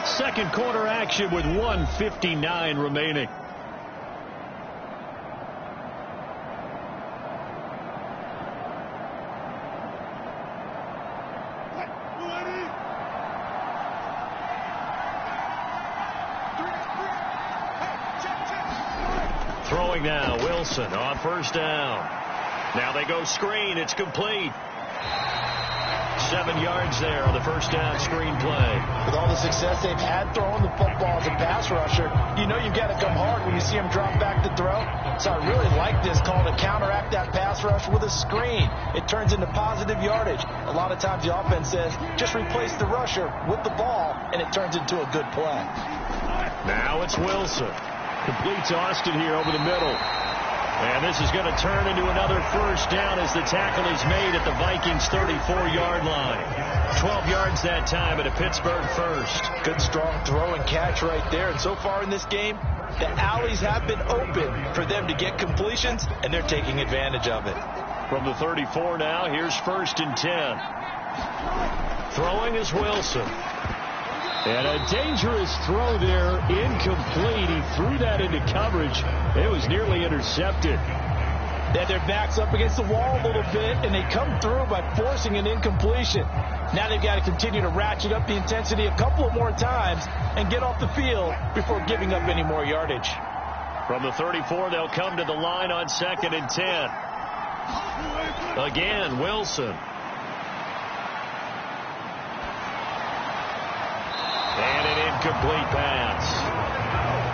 Second quarter action with 1:59 remaining. Throwing now, Wilson on first down. Now they go screen. It's complete. 7 yards there on the first down screen play. With all the success they've had throwing the football as a pass rusher, you know you've got to come hard when you see them drop back to throw. So I really like this call to counteract that pass rush with a screen. It turns into positive yardage. A lot of times the offense says, just replace the rusher with the ball, and it turns into a good play. Now it's Wilson. Completes Austin here over the middle. And this is going to turn into another first down as the tackle is made at the Vikings 34-yard line. 12 yards that time at a Pittsburgh first. Good strong throw and catch right there. And so far in this game, the alleys have been open for them to get completions, and they're taking advantage of it. From the 34 now, here's 1st and 10. Throwing is Wilson. And a dangerous throw there, incomplete. He threw that into coverage. It was nearly intercepted. Yeah, their back's up against the wall a little bit, and they come through by forcing an incompletion. Now they've got to continue to ratchet up the intensity a couple of more times and get off the field before giving up any more yardage. From the 34, they'll come to the line on 2nd and 10. Again, Wilson. And an incomplete pass.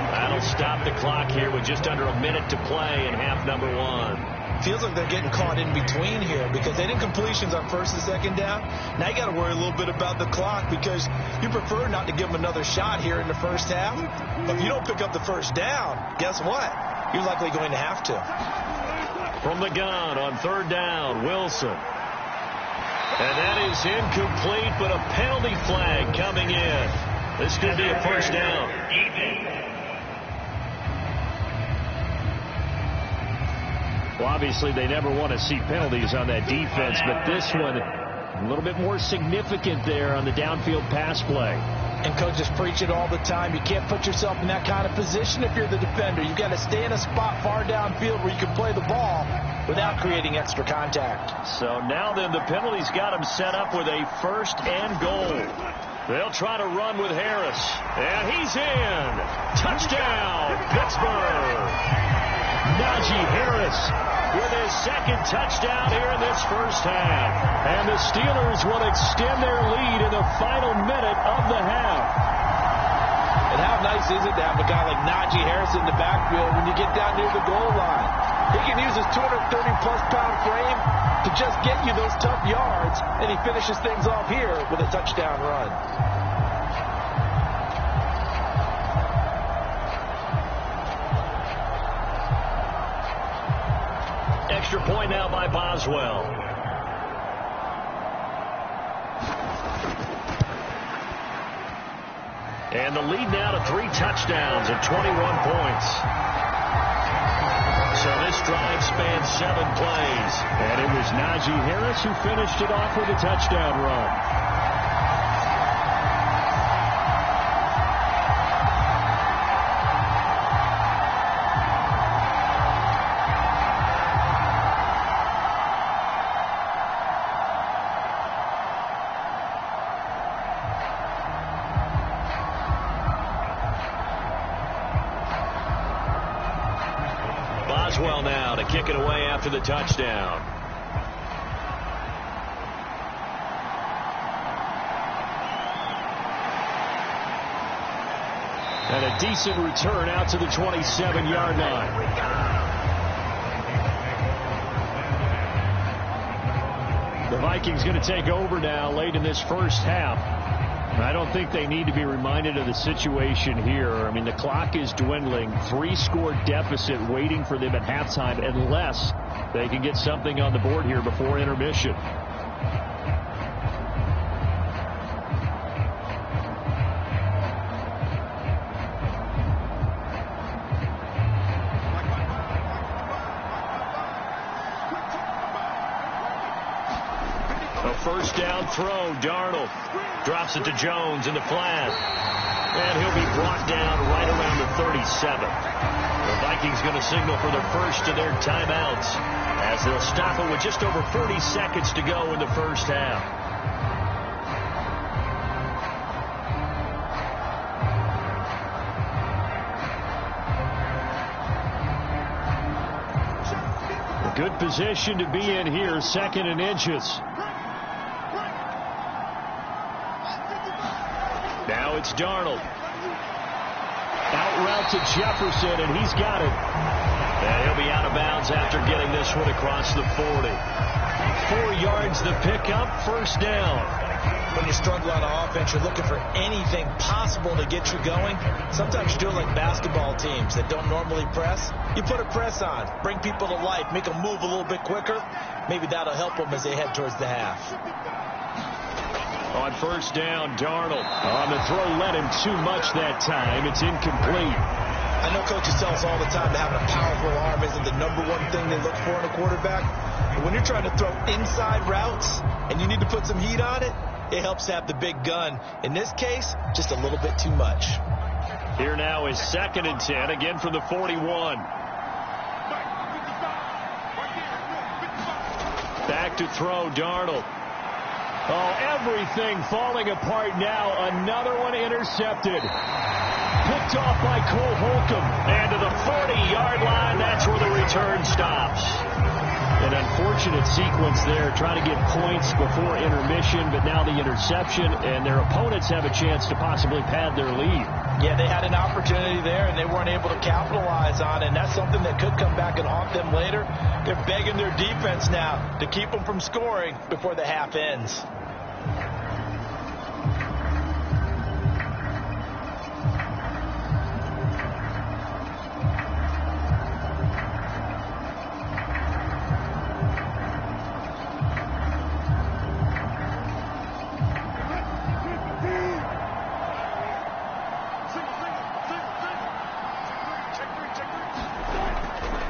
That'll stop the clock here with just under a minute to play in half number 1. Feels like they're getting caught in between here because they did completions on 1st and 2nd down. Now you got to worry a little bit about the clock because you prefer not to give them another shot here in the first half. But if you don't pick up the first down, guess what? You're likely going to have to. From the gun on 3rd down, Wilson. And that is incomplete, but a penalty flag coming in. This could be a first down. Well, obviously, they never want to see penalties on that defense, but this one a little bit more significant there on the downfield pass play. And coaches preach it all the time. You can't put yourself in that kind of position if you're the defender. You've got to stay in a spot far downfield where you can play the ball without creating extra contact. So now then, the penalty's got him set up with a 1st and goal. They'll try to run with Harris. And he's in. Touchdown, Pittsburgh. Najee Harris with his 2nd touchdown here in this first half. And the Steelers will extend their lead in the final minute of the half. And how nice is it to have a guy like Najee Harris in the backfield when you get down near the goal line? He can use his 230-plus pound frame to just get you those tough yards, and he finishes things off here with a touchdown run. Extra point now by Boswell. And the lead now to 3 touchdowns and 21 points. So this drive spans 7 plays. And it was Najee Harris who finished it off with a touchdown run. Boswell now to kick it away after the touchdown. And a decent return out to the 27-yard line. The Vikings going to take over now late in this first half. I don't think they need to be reminded of the situation here. I mean, the clock is dwindling. 3-score deficit waiting for them at halftime unless they can get something on the board here before intermission. A first down throw. Darnold drops it to Jones in the flat. And he'll be brought down right around the 37. The Vikings going to signal for their first of their timeouts as they'll stop it with just over 40 seconds to go in the first half. Good position to be in here, 2nd and inches. Now it's Darnold. Out route to Jefferson, and he's got it. And he'll be out of bounds after getting this one across the 40. 4 yards the pickup, first down. When you struggle on offense, you're looking for anything possible to get you going. Sometimes you do it like basketball teams that don't normally press. You put a press on, bring people to life, make them move a little bit quicker. Maybe that'll help them as they head towards the half. On first down, Darnold. On the throw, led him too much that time. It's incomplete. I know coaches tell us all the time that having a powerful arm isn't the #1 thing they look for in a quarterback. But when you're trying to throw inside routes and you need to put some heat on it, it helps have the big gun. In this case, just a little bit too much. Here now is 2nd and 10, again from the 41. Back to throw, Darnold. Oh, everything falling apart now. Another one intercepted. Picked off by Cole Holcomb. And to the 40-yard line, that's where the return stops. An unfortunate sequence there, trying to get points before intermission, but now the interception, and their opponents have a chance to possibly pad their lead. Yeah, they had an opportunity there, and they weren't able to capitalize on it, and that's something that could come back and haunt them later. They're begging their defense now to keep them from scoring before the half ends.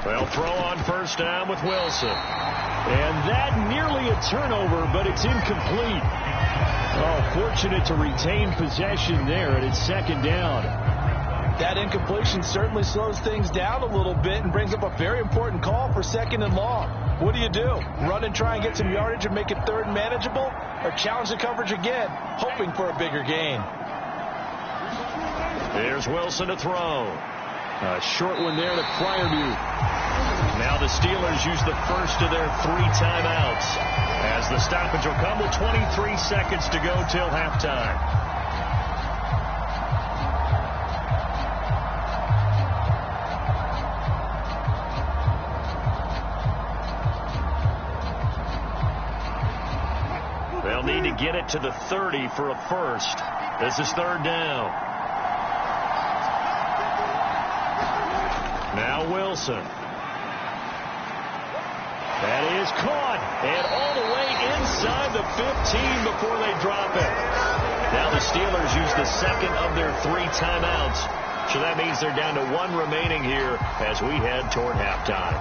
Well, throw on first down with Wilson. And that nearly a turnover, but it's incomplete. Oh, fortunate to retain possession there, and it's 2nd down. That incompletion certainly slows things down a little bit and brings up a very important call for 2nd and long. What do? Run and try and get some yardage and make it 3rd and manageable? Or challenge the coverage again, hoping for a bigger gain? There's Wilson to throw. A short one there to Fryermuth. Now the Steelers use the first of their 3 timeouts as the stoppage will come with 23 seconds to go till halftime. They'll need to get it to the 30 for a first. This is 3rd down. Now Wilson. That is caught. And all the way inside the 15 before they drop it. Now the Steelers use the 2nd of their 3 timeouts. So that means they're down to 1 remaining here as we head toward halftime.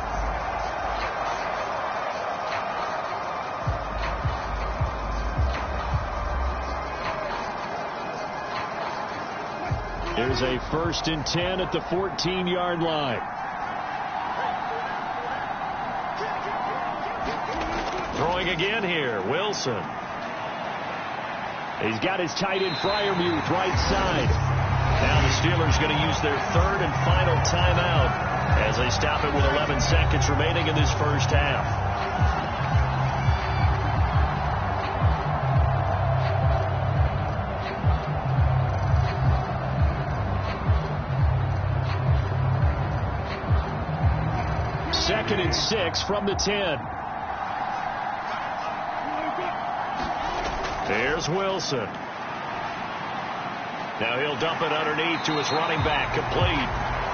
There's a 1st and 10 at the 14-yard line. Throwing again here, Wilson. He's got his tight end Fryermuth right side. Now the Steelers going to use their 3rd and final timeout as they stop it with 11 seconds remaining in this first half. Second and 6 from the 10. There's Wilson. Now he'll dump it underneath to his running back, complete.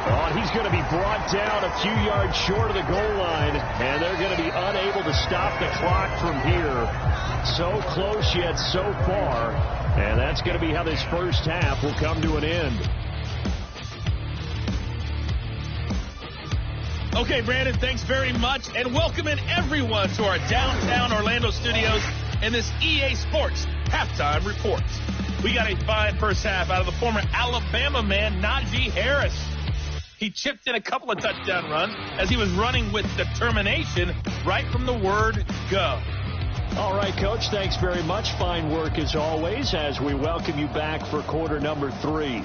Oh, and he's going to be brought down a few yards short of the goal line, and they're going to be unable to stop the clock from here. So close yet so far, and that's going to be how this first half will come to an end. Okay, Brandon, thanks very much, and welcome in everyone to our downtown Orlando studios in this EA Sports Halftime Report. We got a fine first half out of the former Alabama man, Najee Harris. He chipped in a couple of touchdown runs as he was running with determination right from the word go. All right, Coach, thanks very much. Fine work as always as we welcome you back for quarter number 3.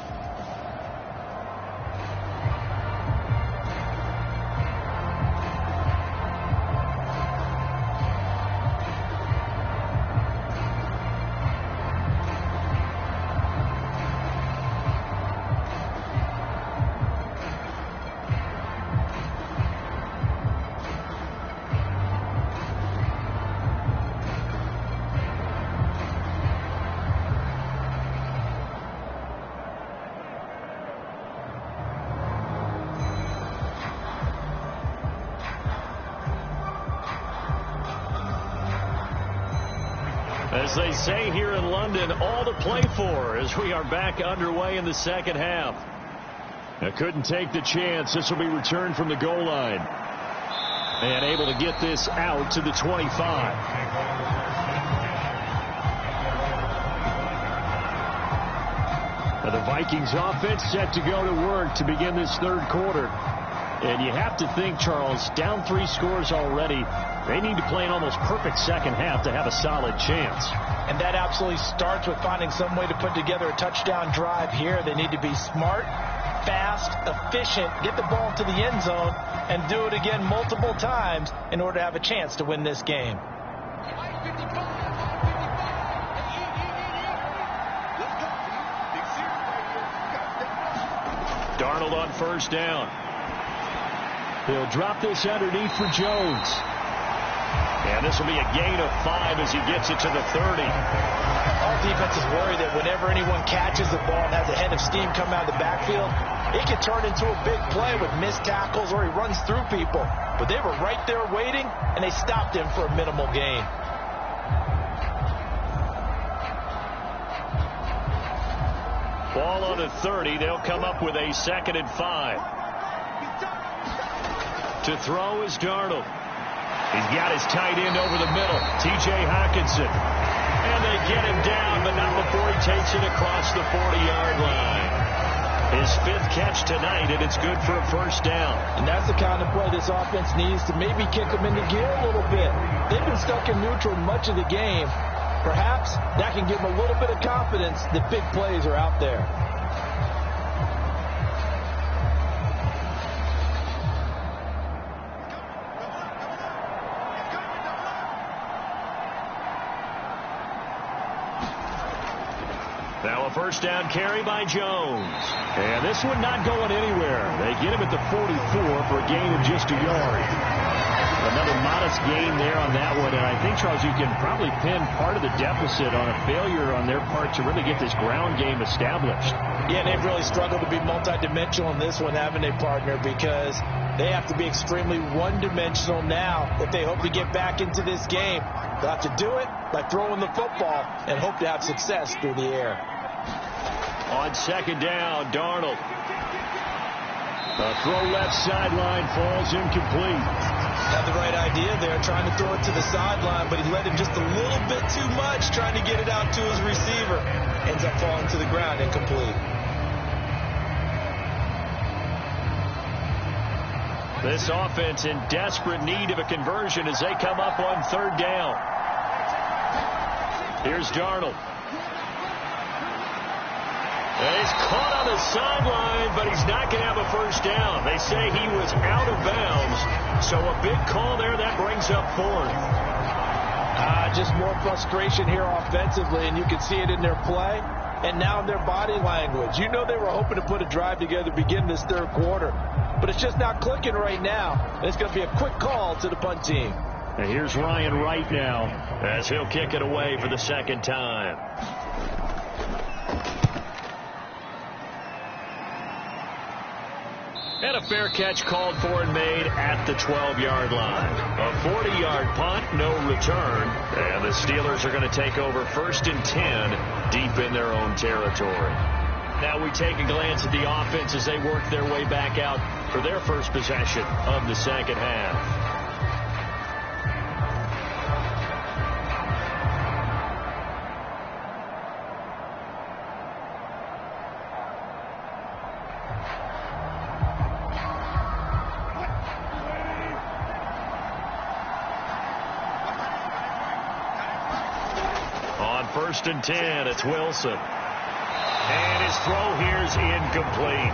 As they say here in London, all to play for as we are back underway in the second half. Now couldn't take the chance. This will be returned from the goal line. And able to get this out to the 25. Now the Vikings offense set to go to work to begin this third quarter. And you have to think, Charles, down 3 scores already. They need to play an almost perfect second half to have a solid chance. And that absolutely starts with finding some way to put together a touchdown drive here. They need to be smart, fast, efficient, get the ball to the end zone, and do it again multiple times in order to have a chance to win this game. Darnold on first down. He'll drop this underneath for Jones. And this will be a gain of 5 as he gets it to the 30. Our defense is worried that whenever anyone catches the ball and has a head of steam come out of the backfield, it can turn into a big play with missed tackles or he runs through people. But they were right there waiting, and they stopped him for a minimal gain. Ball on the 30. They'll come up with a 2nd and 5. To throw is Darnold. He's got his tight end over the middle, T.J. Hockenson. And they get him down, but not before he takes it across the 40-yard line. His 5th catch tonight, and it's good for a first down. And that's the kind of play this offense needs to maybe kick them into gear a little bit. They've been stuck in neutral much of the game. Perhaps that can give them a little bit of confidence that big plays are out there. Now a first down carry by Jones. And this one not going anywhere. They get him at the 44 for a gain of just a yard. Another modest gain there on that one. And I think, Charles, you can probably pin part of the deficit on a failure on their part to really get this ground game established. Yeah, they've really struggled to be multidimensional in this one, haven't they, partner? Because they have to be extremely one-dimensional now if they hope to get back into this game. They'll have to do it by throwing the football and hope to have success through the air. On second down, Darnold. A throw left sideline falls incomplete. Had the right idea there, trying to throw it to the sideline, but he let him just a little bit too much, trying to get it out to his receiver. Ends up falling to the ground, incomplete. This offense in desperate need of a conversion as they come up on third down. Here's Darnold. And he's caught on the sideline, but he's not going to have a first down. They say he was out of bounds, so a big call there that brings up 4th. Just more frustration here offensively, and you can see it in their play and now in their body language. You know they were hoping to put a drive together to begin this third quarter, but it's just not clicking right now. And it's going to be a quick call to the punt team. And here's Ryan Wright now as he'll kick it away for the second time. And a fair catch called for and made at the 12-yard line. A 40-yard punt, no return. And the Steelers are going to take over 1st and 10 deep in their own territory. Now we take a glance at the offense as they work their way back out for their first possession of the second half. first and 10. It's Wilson. And his throw here is incomplete.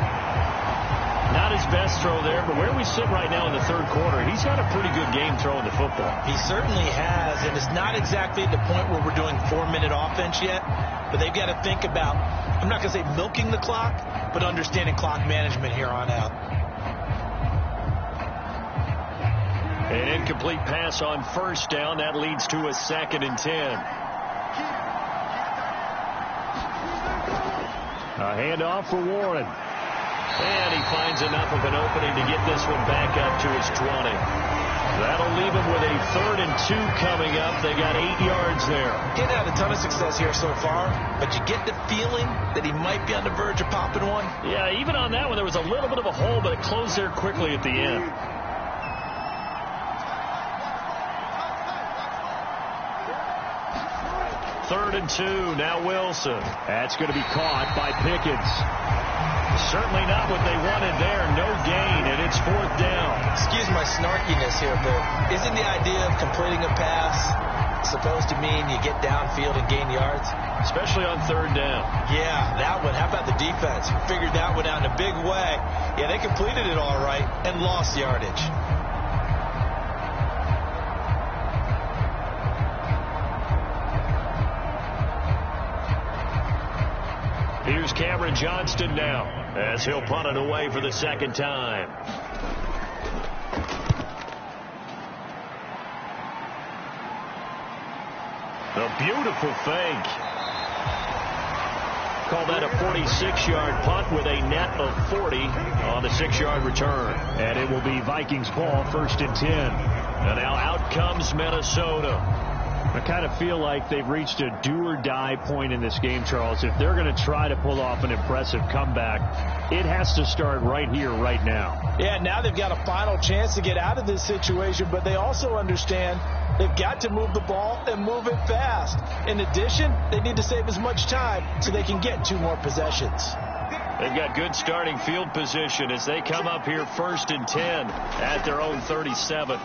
Not his best throw there, but where we sit right now in the third quarter, he's had a pretty good game throwing the football. He certainly has, and it's not exactly at the point where we're doing 4-minute offense yet, but they've got to think about, I'm not going to say milking the clock, but understanding clock management here on out. An incomplete pass on first down. That leads to a 2nd and 10. A handoff for Warren. And he finds enough of an opening to get this one back up to his 20. That'll leave him with a 3rd and 2 coming up. They got 8 yards there. He's had a ton of success here so far, but you get the feeling that he might be on the verge of popping one. Yeah, even on that one, there was a little bit of a hole, but it closed there quickly at the end. Third and 2, now Wilson. That's going to be caught by Pickens. Certainly not what they wanted there. No gain, and it's 4th down. Excuse my snarkiness here, but isn't the idea of completing a pass supposed to mean you get downfield and gain yards? Especially on 3rd down. Yeah, that one. How about the defense? Figured that one out in a big way. Yeah, they completed it all right and lost yardage. Here's Cameron Johnston now as he'll punt it away for the 2nd time. A beautiful fake. Call that a 46-yard punt with a net of 40 on the 6-yard return. And it will be Vikings ball, 1st and 10. And now out comes Minnesota. I kind of feel like they've reached a do-or-die point in this game, Charles. If they're going to try to pull off an impressive comeback, it has to start right here, right now. Yeah, now they've got a final chance to get out of this situation, but they also understand they've got to move the ball and move it fast. In addition, they need to save as much time so they can get 2 more possessions. They've got good starting field position as they come up here 1st and 10 at their own 37.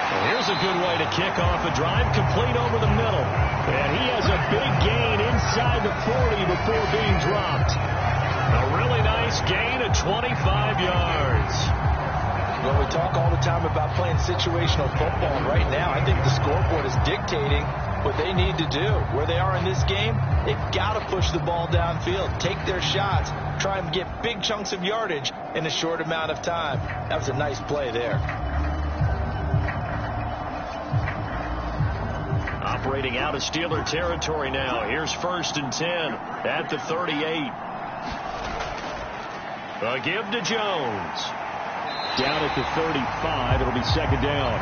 Here's a good way to kick off a drive, complete over the middle. And he has a big gain inside the 40 before being dropped. A really nice gain of 25 yards. Well, we talk all the time about playing situational football, and right now I think the scoreboard is dictating what they need to do. Where they are in this game, they've got to push the ball downfield, take their shots, try and get big chunks of yardage in a short amount of time. That was a nice play there. Operating out of Steeler territory now. Here's 1st and 10 at the 38. A give to Jones. Down at the 35. It'll be 2nd down.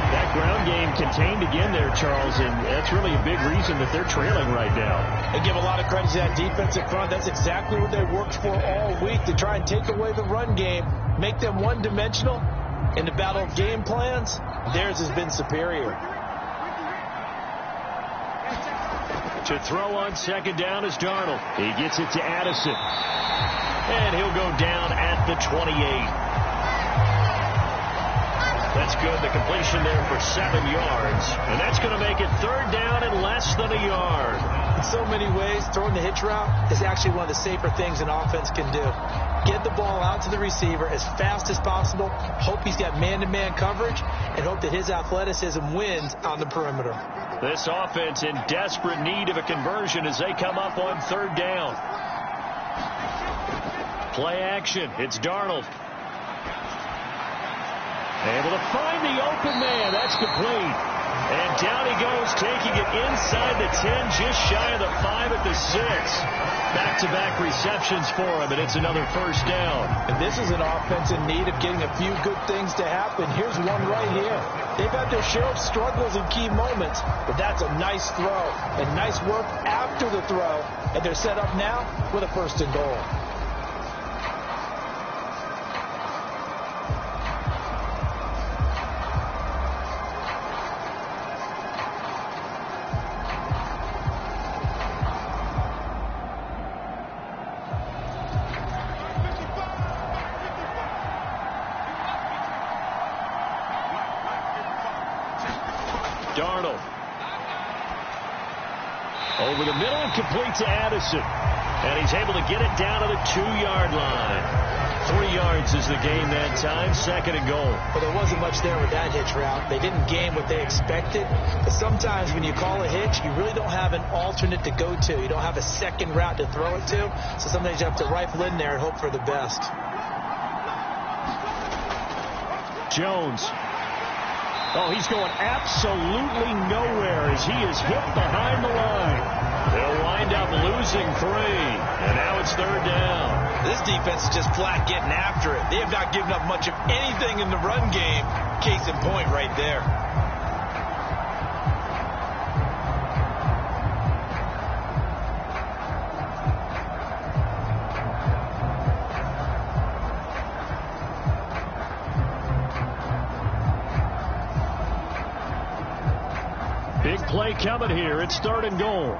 That ground game contained again there, Charles, and that's really a big reason that they're trailing right now. They give a lot of credit to that defensive front. That's exactly what they worked for all week, to try and take away the run game, make them one-dimensional. In the battle of game plans, theirs has been superior. To throw on 2nd down is Darnold. He gets it to Addison. And he'll go down at the 28. That's good. The completion there for 7 yards. And that's going to make it 3rd down and less than a yard. In so many ways, throwing the hitch route is actually one of the safer things an offense can do. Get the ball out to the receiver as fast as possible. Hope he's got man-to-man coverage. And hope that his athleticism wins on the perimeter. This offense in desperate need of a conversion as they come up on 3rd down. Play action. It's Darnold. Able to find the open man. That's complete. And down he goes, taking it inside the 10, just shy of the 5 at the 6. Back-to-back receptions for him, and it's another 1st down. And this is an offense in need of getting a few good things to happen. Here's one right here. They've had their share of struggles in key moments, but that's a nice throw and nice work after the throw. And they're set up now with a 1st and goal. Darnold. Over the middle and complete to Addison. And he's able to get it down to the 2-yard line. 3 yards is the gain that time. 2nd and goal. Well, there wasn't much there with that hitch route. They didn't gain what they expected. But sometimes when you call a hitch, you really don't have an alternate to go to. You don't have a second route to throw it to. So sometimes you have to rifle in there and hope for the best. Jones. Oh, he's going absolutely nowhere as he is hit behind the line. They'll wind up losing 3. And now it's 3rd down. This defense is just flat getting after it. They have not given up much of anything in the run game. Case in point right there. Big play coming here. It's 3rd and goal.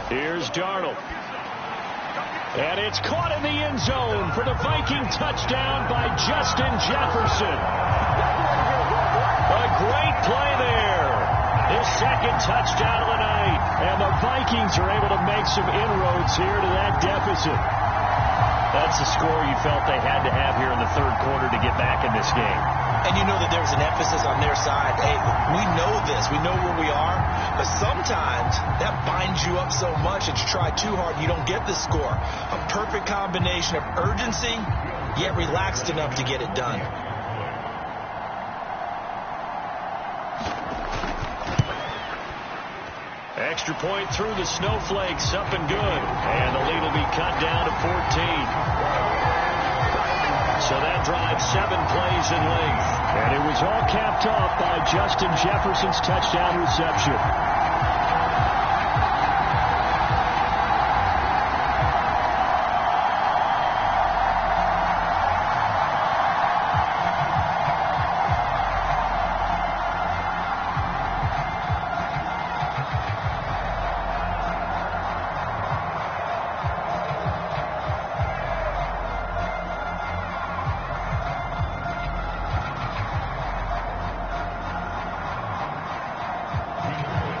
Here's Darnold. And it's caught in the end zone for the Viking touchdown by Justin Jefferson. A great play there. His 2nd touchdown of the night. And the Vikings are able to make some inroads here to that deficit. That's the score you felt they had to have here in the 3rd quarter to get back in this game. And you know that there's an emphasis on their side. Hey, we know this. We know where we are. But sometimes that binds you up so much that you try too hard and you don't get the score. A perfect combination of urgency, yet relaxed enough to get it done. Extra point through the snowflakes, up and good. And the lead will be cut down to 14. So that drives 7 plays in length. And it was all capped off by Justin Jefferson's touchdown reception.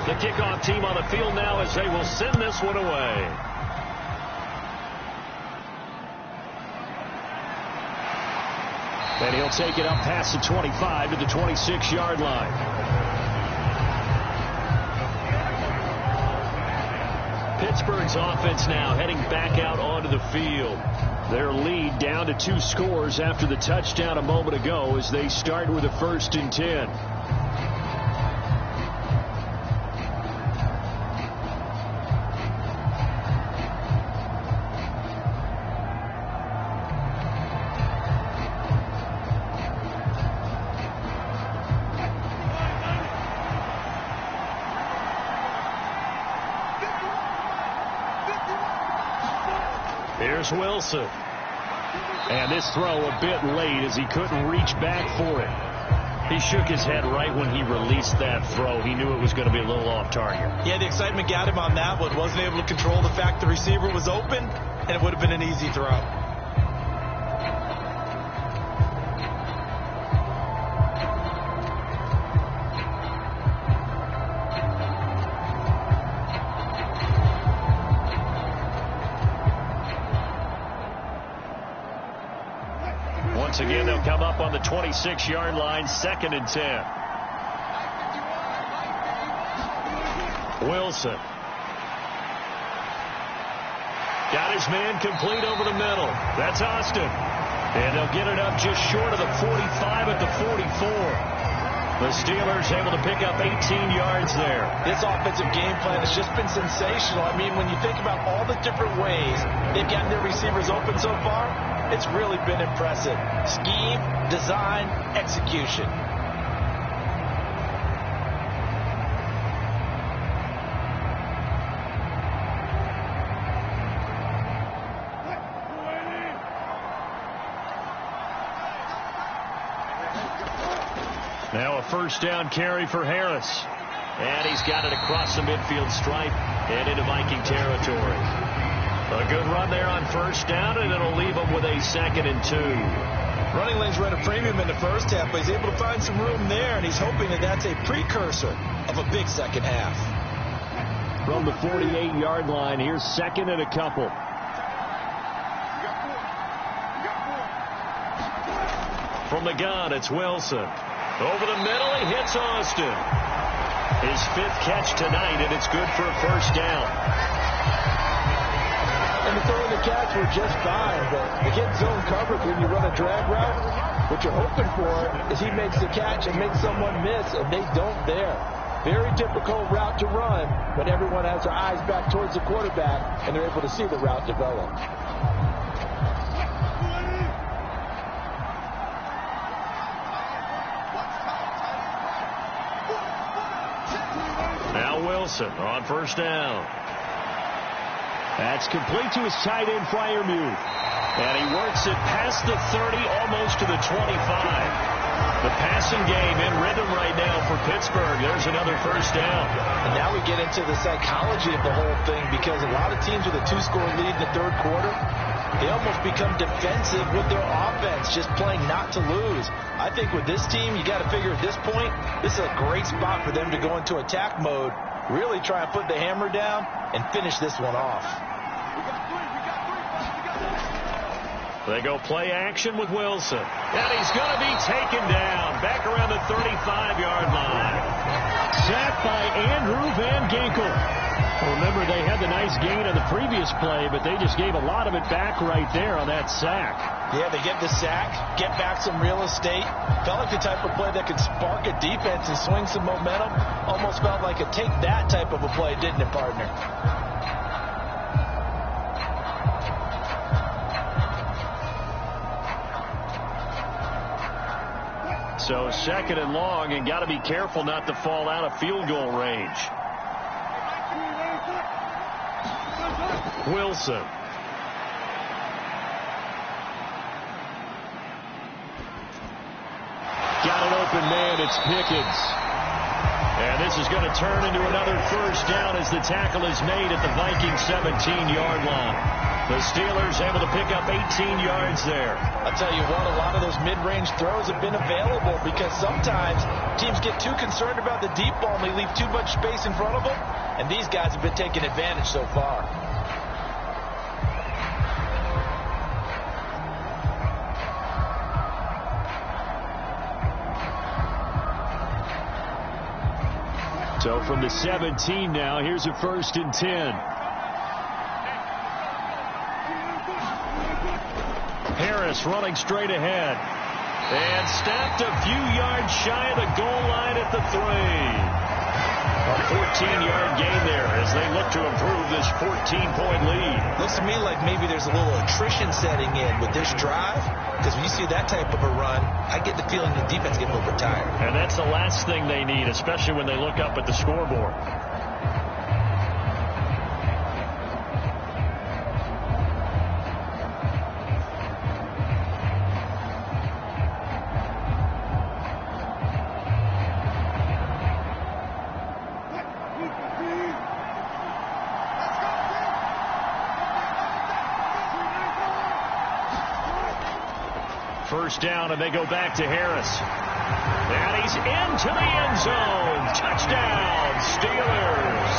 The kickoff team on the field now as they will send this one away. And he'll take it up past the 25 to the 26-yard line. Pittsburgh's offense now heading back out onto the field. Their lead down to 2 scores after the touchdown a moment ago as they start with a 1st and 10. Here's Wilson. And this throw a bit late as he couldn't reach back for it. He shook his head right when he released that throw. He knew it was going to be a little off target. Yeah, the excitement got him on that one. Wasn't able to control the fact the receiver was open, and it would have been an easy throw. Once again, they'll come up on the 26-yard line, 2nd and 10. Wilson. Got his man complete over the middle. That's Austin. And they'll get it up just short of the 45 at the 44. The Steelers able to pick up 18 yards there. This offensive game plan has just been sensational. I mean, when you think about all the different ways they've gotten their receivers open so far, it's really been impressive. Scheme, design, execution. Now a 1st down carry for Harris. And he's got it across the midfield stripe and into Viking territory. A good run there on 1st down, and it'll leave them with a 2nd and 2. Running lanes were at a premium in the first half, but he's able to find some room there, and he's hoping that that's a precursor of a big second half. From the 48-yard line, here's second and a couple. From the gun, it's Wilson. Over the middle, he hits Austin. His 5th catch tonight, and it's good for a first down. And the throw and the catch were just fine, but against zone coverage, when you run a drag route, what you're hoping for is he makes the catch and makes someone miss, and they don't there. Very difficult route to run when everyone has their eyes back towards the quarterback and they're able to see the route develop. Now Wilson on first down. That's complete to his tight end, Freiermuth. And he works it past the 30, almost to the 25. The passing game in rhythm right now for Pittsburgh. There's another first down. And now we get into the psychology of the whole thing, because a lot of teams with a 2-score lead in the third quarter, they almost become defensive with their offense, just playing not to lose. I think with this team, you got to figure at this point, this is a great spot for them to go into attack mode, really try and put the hammer down and finish this one off. They go play action with Wilson. And he's going to be taken down back around the 35-yard line. Sacked by Andrew Van Ginkel. Remember, they had the nice gain on the previous play, but they just gave a lot of it back right there on that sack. Yeah, they get the sack, get back some real estate. Felt like the type of play that could spark a defense and swing some momentum. Almost felt like a take that type of a play, didn't it, partner? So second and long, and got to be careful not to fall out of field goal range. Wilson. Got an open man. It's Pickens. And this is going to turn into another first down as the tackle is made at the Vikings 17-yard line. The Steelers able to pick up 18 yards there. I'll tell you what, a lot of those mid-range throws have been available, because sometimes teams get too concerned about the deep ball and they leave too much space in front of them, and these guys have been taking advantage so far. So from the 17 now, here's a 1st and 10. Harris running straight ahead. And stopped a few yards shy of the goal line at the 3. A 14-yard gain there as they look to improve this 14-point lead. Looks to me like maybe there's a little attrition setting in with this drive, because when you see that type of a run, I get the feeling the defense getting a little bit tired. And that's the last thing they need, especially when they look up at the scoreboard. First down, and they go back to Harris. And he's into the end zone. Touchdown, Steelers.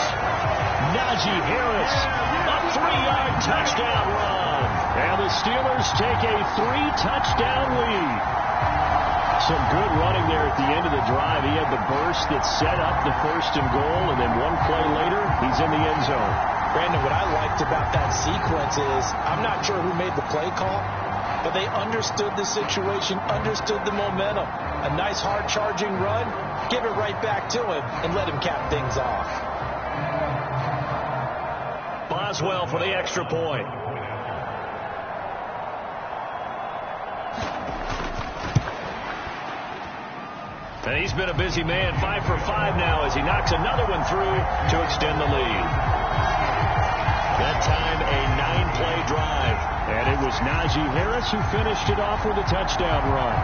Najee Harris, a 3-yard touchdown run. And the Steelers take a 3-touchdown lead. Some good running there at the end of the drive. He had the burst that set up the 1st and goal, and then one play later, he's in the end zone. Brandon, what I liked about that sequence is, I'm not sure who made the play call, but they understood the situation, understood the momentum. A nice hard charging run, give it right back to him, and let him cap things off. Boswell for the extra point. And he's been a busy man, 5 for 5 now as he knocks another one through to extend the lead. That time a 9-play drive. And it was Najee Harris who finished it off with a touchdown run.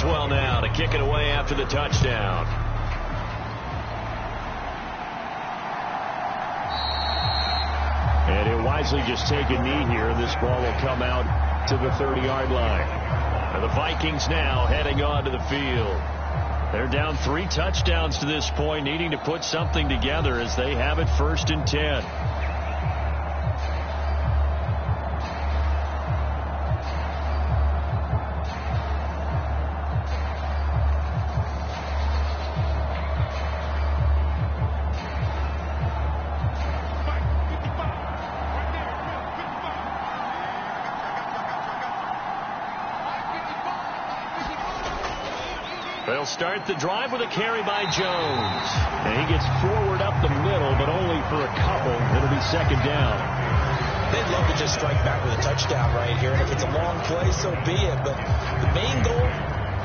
Boswell now to kick it away after the touchdown. And he'll wisely just take a knee here, and this ball will come out to the 30-yard line. And the Vikings now heading on to the field. They're down 3 touchdowns to this point, needing to put something together as they have it 1st and 10. They'll start the drive with a carry by Jones. And he gets forward up the middle, but only for a couple. It'll be 2nd down. They'd love to just strike back with a touchdown right here. And if it's a long play, so be it. But the main goal,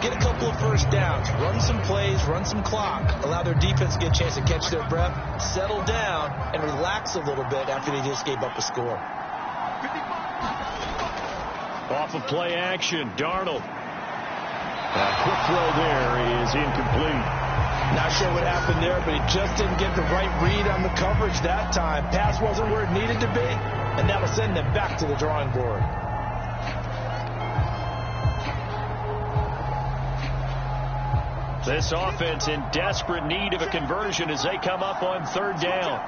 get a couple of 1st downs. Run some plays, run some clock. Allow their defense to get a chance to catch their breath, settle down, and relax a little bit after they just gave up a score. Off of play action, Darnold. Quick throw there is incomplete. Not sure what happened there, but he just didn't get the right read on the coverage that time. Pass wasn't where it needed to be, and that'll send them back to the drawing board. This offense in desperate need of a conversion as they come up on 3rd down.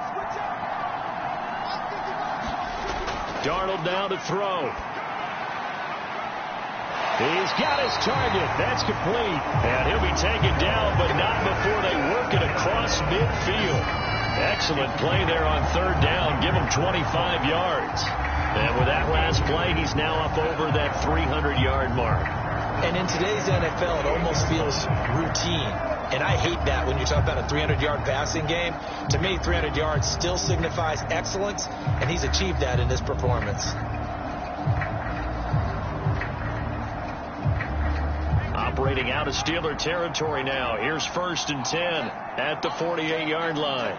Darnold now to throw. He's got his target. That's complete. And he'll be taken down, but not before they work it across midfield. Excellent play there on 3rd down. Give him 25 yards. And with that last play, he's now up over that 300-yard mark. And in today's NFL, it almost feels routine. And I hate that when you talk about a 300-yard passing game. To me, 300 yards still signifies excellence, and he's achieved that in this performance. Operating out of Steeler territory now. Here's 1st and 10 at the 48-yard line.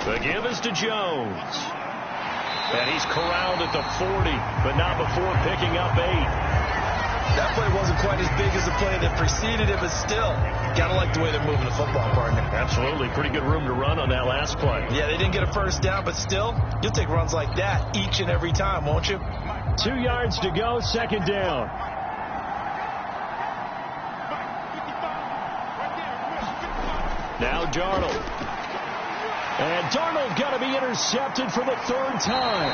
The give is to Jones. And he's corralled at the 40, but not before picking up 8. That play wasn't quite as big as the play that preceded it, but still, got to like the way they're moving the football, partner. Absolutely. Pretty good room to run on that last play. Yeah, they didn't get a 1st down, but still, you'll take runs like that each and every time, won't you? 2 yards to go, 2nd down. Now Darnold. And Darnold got to be intercepted for the 3rd time.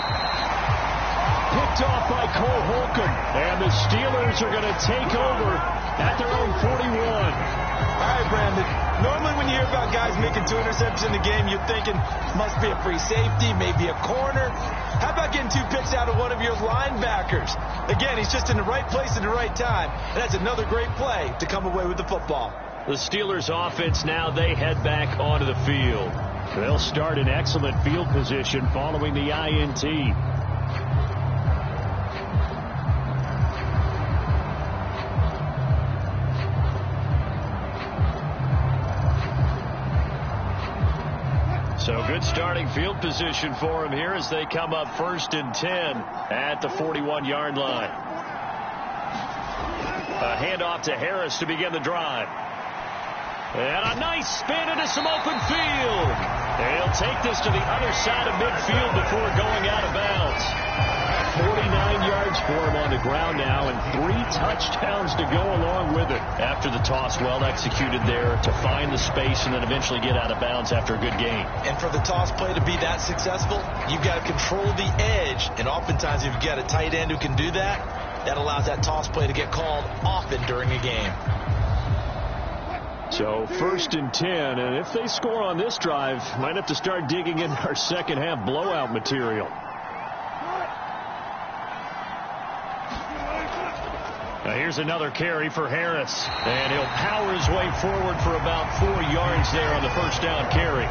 Picked off by Cole Holcomb. And the Steelers are going to take over at their own 41. All right, Brandon. Normally when you hear about guys making 2 interceptions in the game, you're thinking must be a free safety, maybe a corner. How about getting 2 picks out of one of your linebackers? Again, he's just in the right place at the right time. And that's another great play to come away with the football. The Steelers offense now, they head back onto the field. They'll start in excellent field position following the INT. So good starting field position for him here as they come up 1st and 10 at the 41-yard line. A handoff to Harris to begin the drive. And a nice spin into some open field. They'll take this to the other side of midfield before going out of bounds. 49 yards for him on the ground now, and 3 touchdowns to go along with it. After the toss, well executed there to find the space and then eventually get out of bounds after a good gain. And for the toss play to be that successful, you've got to control the edge. And oftentimes, if you've got a tight end who can do that, that allows that toss play to get called often during a game. So 1st and 10, and if they score on this drive, might have to start digging in our second half blowout material. Now here's another carry for Harris, and he'll power his way forward for about 4 yards there on the 1st down carry.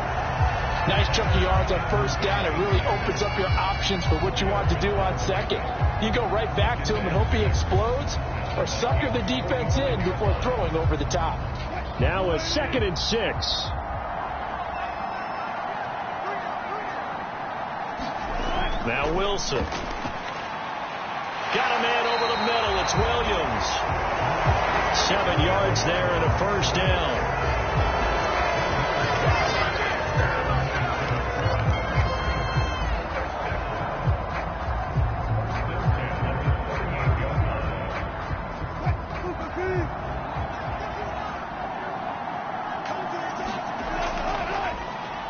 Nice chunky yards on 1st down. It really opens up your options for what you want to do on 2nd. You go right back to him and hope he explodes, or sucker the defense in before throwing over the top. Now a 2nd and 6. Now Wilson. Got a man over the middle. It's It's Williams. 7 yards there and a first down.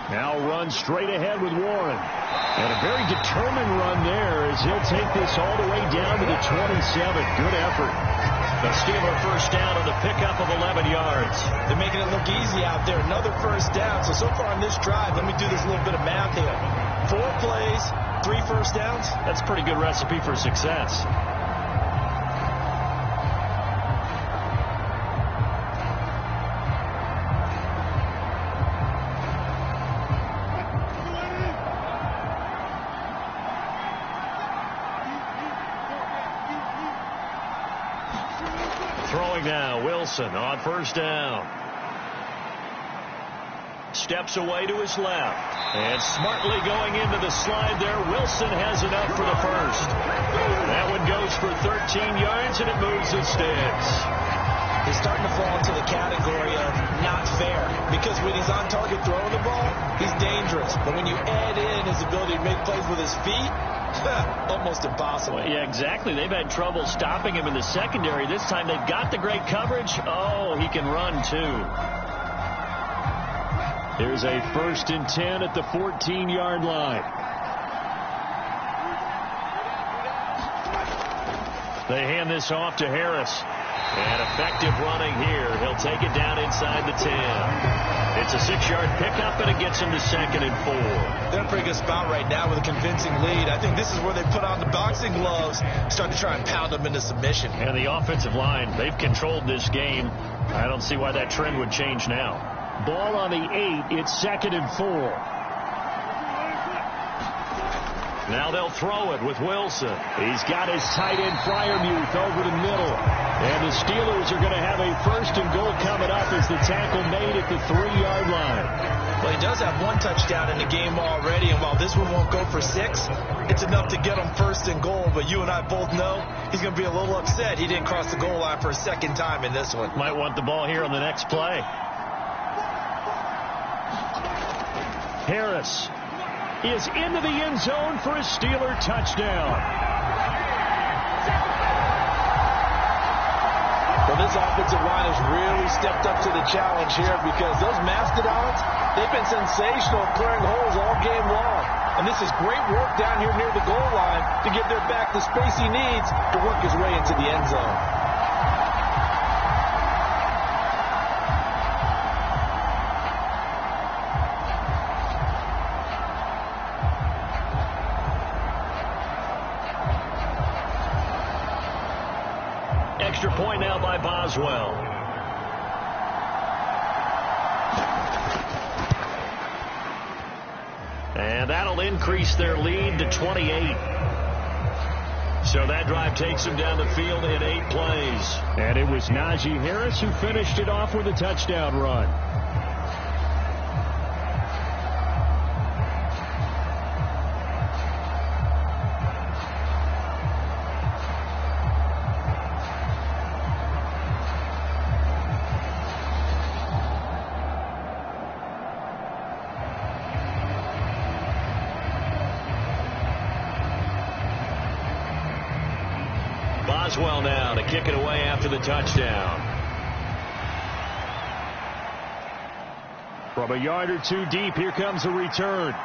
Now run straight ahead with Warren. And a very determined run there as he'll take this all the way down to the 27. Good effort. The Steeler first down on the pickup of 11 yards. They're making it look easy out there. Another first down. So far on this drive, let me do this little bit of math here. 4 plays, 3 first downs. That's a pretty good recipe for success. Throwing now, Wilson on first down. Steps away to his left. And smartly going into the slide there, Wilson has enough for the first. That one goes for 13 yards, and it moves the sticks. He's starting to fall into the category of not fair, because when he's on target throwing the ball, he's dangerous. But when you add in his ability to make plays with his feet, almost impossible. Yeah, exactly. They've had trouble stopping him in the secondary. This time they've got the great coverage. Oh, he can run too. There's a 1st and 10 at the 14-yard line. They hand this off to Harris. And effective running here. He'll take it down inside the 10. It's a 6-yard pickup, and it gets him to 2nd and 4. They're in a pretty good spot right now with a convincing lead. I think this is where they put on the boxing gloves, start to try and pound them into submission. And the offensive line, they've controlled this game. I don't see why that trend would change now. Ball on the 8. It's 2nd and 4. Now they'll throw it with Wilson. He's got his tight end Freiermuth over the middle. And the Steelers are going to have a 1st and goal coming up as the tackle made at the 3-yard line. Well, he does have 1 touchdown in the game already, and while this one won't go for 6, it's enough to get him 1st and goal. But you and I both know he's going to be a little upset he didn't cross the goal line for a 2nd time in this one. Might want the ball here on the next play. Harris is into the end zone for a Steeler touchdown. Well, this offensive line has really stepped up to the challenge here, because those Mastodons, they've been sensational at clearing holes all game long. And this is great work down here near the goal line to give their back the space he needs to work his way into the end zone. Extra point now by Boswell. And that'll increase their lead to 28. So that drive takes them down the field in 8 plays. And it was Najee Harris who finished it off with a touchdown run. Boswell now to kick it away after the touchdown. From a yard or 2 deep, here comes a return.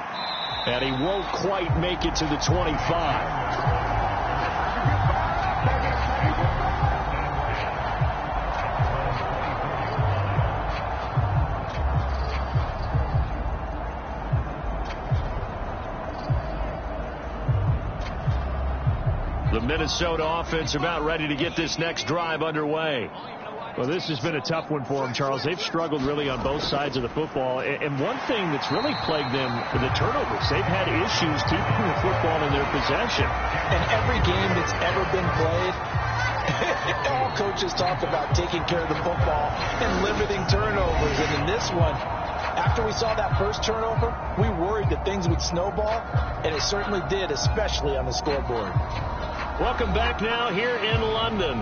And he won't quite make it to the 25. The Minnesota offense about ready to get this next drive underway. Well, this has been a tough one for them, Charles. They've struggled really on both sides of the football. And one thing that's really plagued them are the turnovers. They've had issues keeping the football in their possession. And every game that's ever been played, all coaches talk about taking care of the football and limiting turnovers. And in this one, after we saw that first turnover, we worried that things would snowball, and it certainly did, especially on the scoreboard. Welcome back now here in London.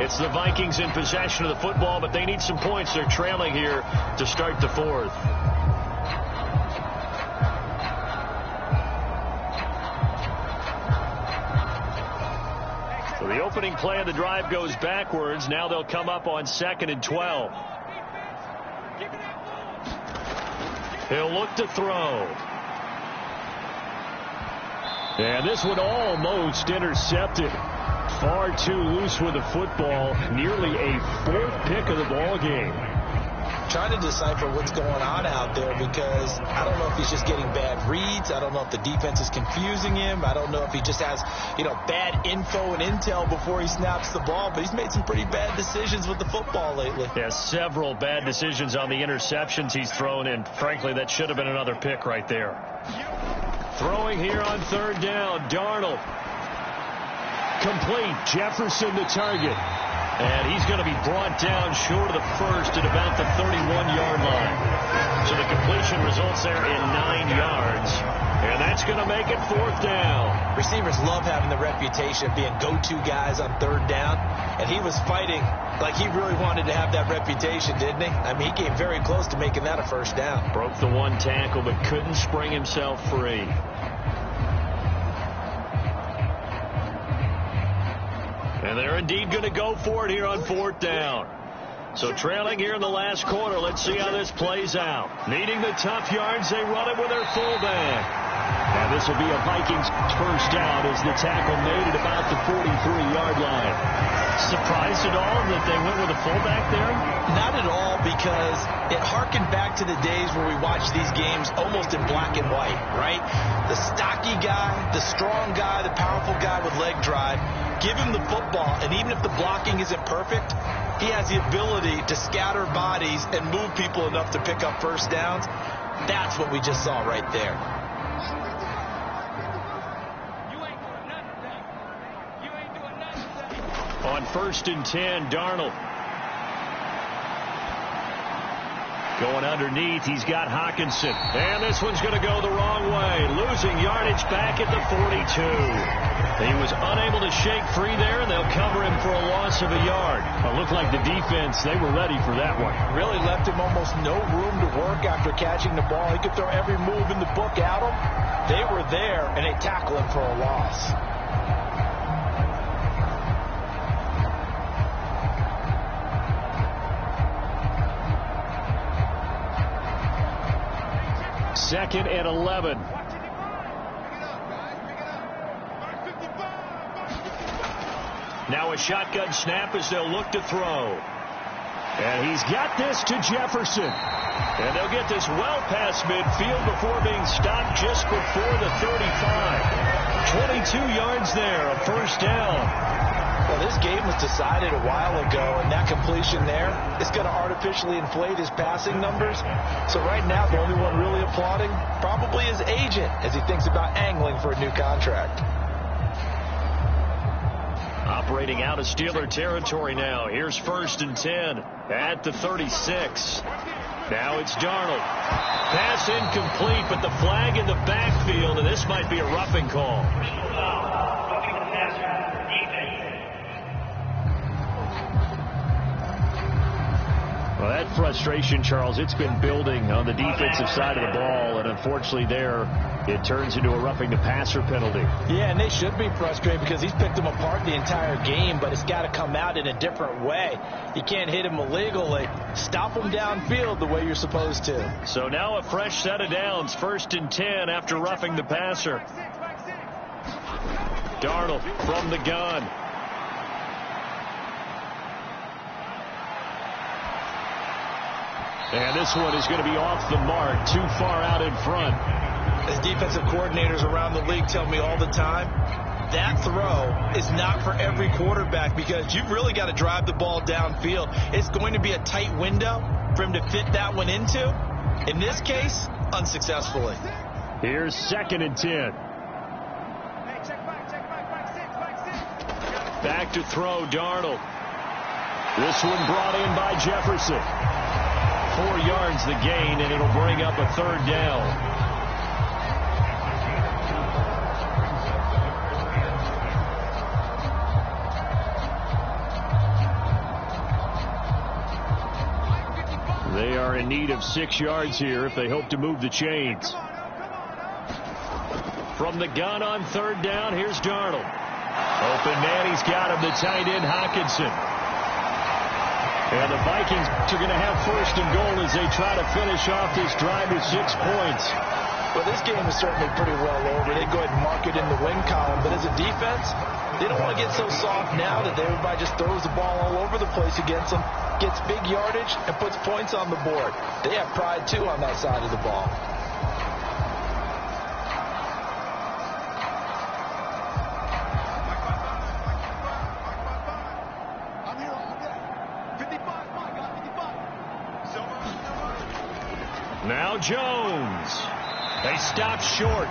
It's the Vikings in possession of the football, but they need some points. They're trailing here to start the fourth. So the opening play of the drive goes backwards. Now they'll come up on 2nd and 12. He'll look to throw. And this one almost intercepted. Far too loose with the football. Nearly a 4th pick of the ball game. Trying to decipher what's going on out there, because I don't know if he's just getting bad reads. I don't know if the defense is confusing him. I don't know if he just has, bad info and intel before he snaps the ball. But he's made some pretty bad decisions with the football lately. Yeah, several bad decisions on the interceptions he's thrown in. Frankly, that should have been another pick right there. Throwing here on 3rd down. Darnold. Complete. Jefferson the target. And he's going to be brought down short of the first at about the 31-yard line. So the completion results there in 9 yards. And that's going to make it 4th down. Receivers love having the reputation of being go-to guys on 3rd down. And he was fighting like he really wanted to have that reputation, didn't he? I mean, he came very close to making that a 1st down. Broke the 1 tackle, but couldn't spring himself free. And they're indeed going to go for it here on 4th down. So trailing here in the last quarter. Let's see how this plays out. Needing the tough yards, they run it with their fullback. And this will be a Vikings 1st down as the tackle made at about the 43-yard line. Surprised at all that they went with a fullback there? Not at all, because it harkened back to the days where we watched these games almost in black and white, right? The stocky guy, the strong guy, the powerful guy with leg drive. Give him the football, and even if the blocking isn't perfect, he has the ability to scatter bodies and move people enough to pick up 1st downs. That's what we just saw right there. On 1st and 10, Darnold. Going underneath, he's got Hockenson. And this one's going to go the wrong way. Losing yardage back at the 42. He was unable to shake free there, and they'll cover him for a loss of a yard. It looked like the defense, they were ready for that one. Really left him almost no room to work after catching the ball. He could throw every move in the book at him. They were there, and they tackled him for a loss. Second and 11. Now a shotgun snap as they'll look to throw. And he's got this to Jefferson. And they'll get this well past midfield before being stopped just before the 35. 22 yards there, a 1st down. Well, this game was decided a while ago, and that completion there is going to artificially inflate his passing numbers. So right now, the only one really applauding probably his agent as he thinks about angling for a new contract. Operating out of Steeler territory now. Here's 1st and 10 at the 36. Now it's Darnold. Pass incomplete, but the flag in the backfield, and this might be a roughing call. Well, that frustration, Charles, it's been building on the defensive side of the ball, and unfortunately there it turns into a roughing the passer penalty. Yeah, and they should be frustrated because he's picked them apart the entire game, but it's got to come out in a different way. You can't hit him illegally. Stop him downfield the way you're supposed to. So now a fresh set of downs, 1st and 10 after roughing the passer. Darnold from the gun. And this one is going to be off the mark, too far out in front. As defensive coordinators around the league tell me all the time, that throw is not for every quarterback because you've really got to drive the ball downfield. It's going to be a tight window for him to fit that one into. In this case, unsuccessfully. Here's 2nd and 10. Back to throw, Darnold. This one brought in by Jefferson. 4 yards the gain, and it'll bring up a 3rd down. in need of 6 yards here if they hope to move the chains. From the gun on 3rd down, here's Darnold. Open man, he's got him, the tight end Hockenson. And the Vikings are going to have 1st and goal as they try to finish off this drive with 6 points. Well, this game is certainly pretty well over. They go ahead and mark it in the win column. But as a defense, they don't want to get so soft now that everybody just throws the ball all over the place against them, gets big yardage, and puts points on the board. They have pride, too, on that side of the ball. Now Jones. They stopped short.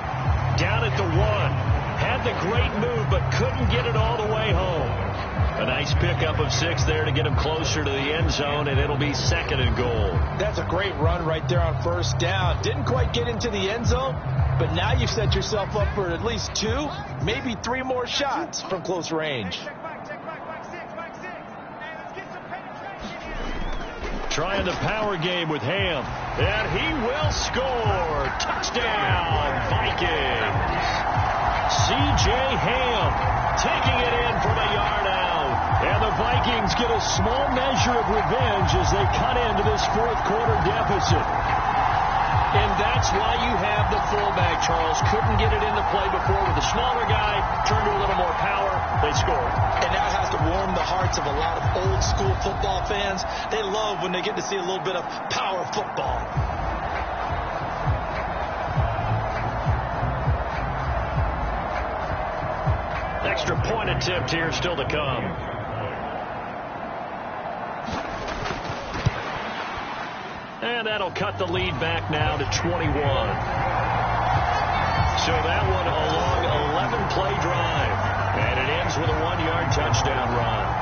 Down at the 1. Had the great move, but couldn't get it all the way home. A nice pickup of 6 there to get him closer to the end zone, and it'll be 2nd and goal. That's a great run right there on 1st down. Didn't quite get into the end zone, but now you've set yourself up for at least 2, maybe 3 more shots from close range. Trying the power game with Ham. And he will score. Touchdown, Vikings. C.J. Ham taking it in from a yard out. And the Vikings get a small measure of revenge as they cut into this 4th quarter deficit. And that's why you have the fullback, Charles. Couldn't get it into play before with the smaller guy. Turned to a little more power. They scored. And that has to warm the hearts of a lot of old school football fans. They love when they get to see a little bit of power football. Extra point attempt here still to come. And that'll cut the lead back now to 21. So that one a long 11-play drive. And it ends with a 1-yard touchdown run.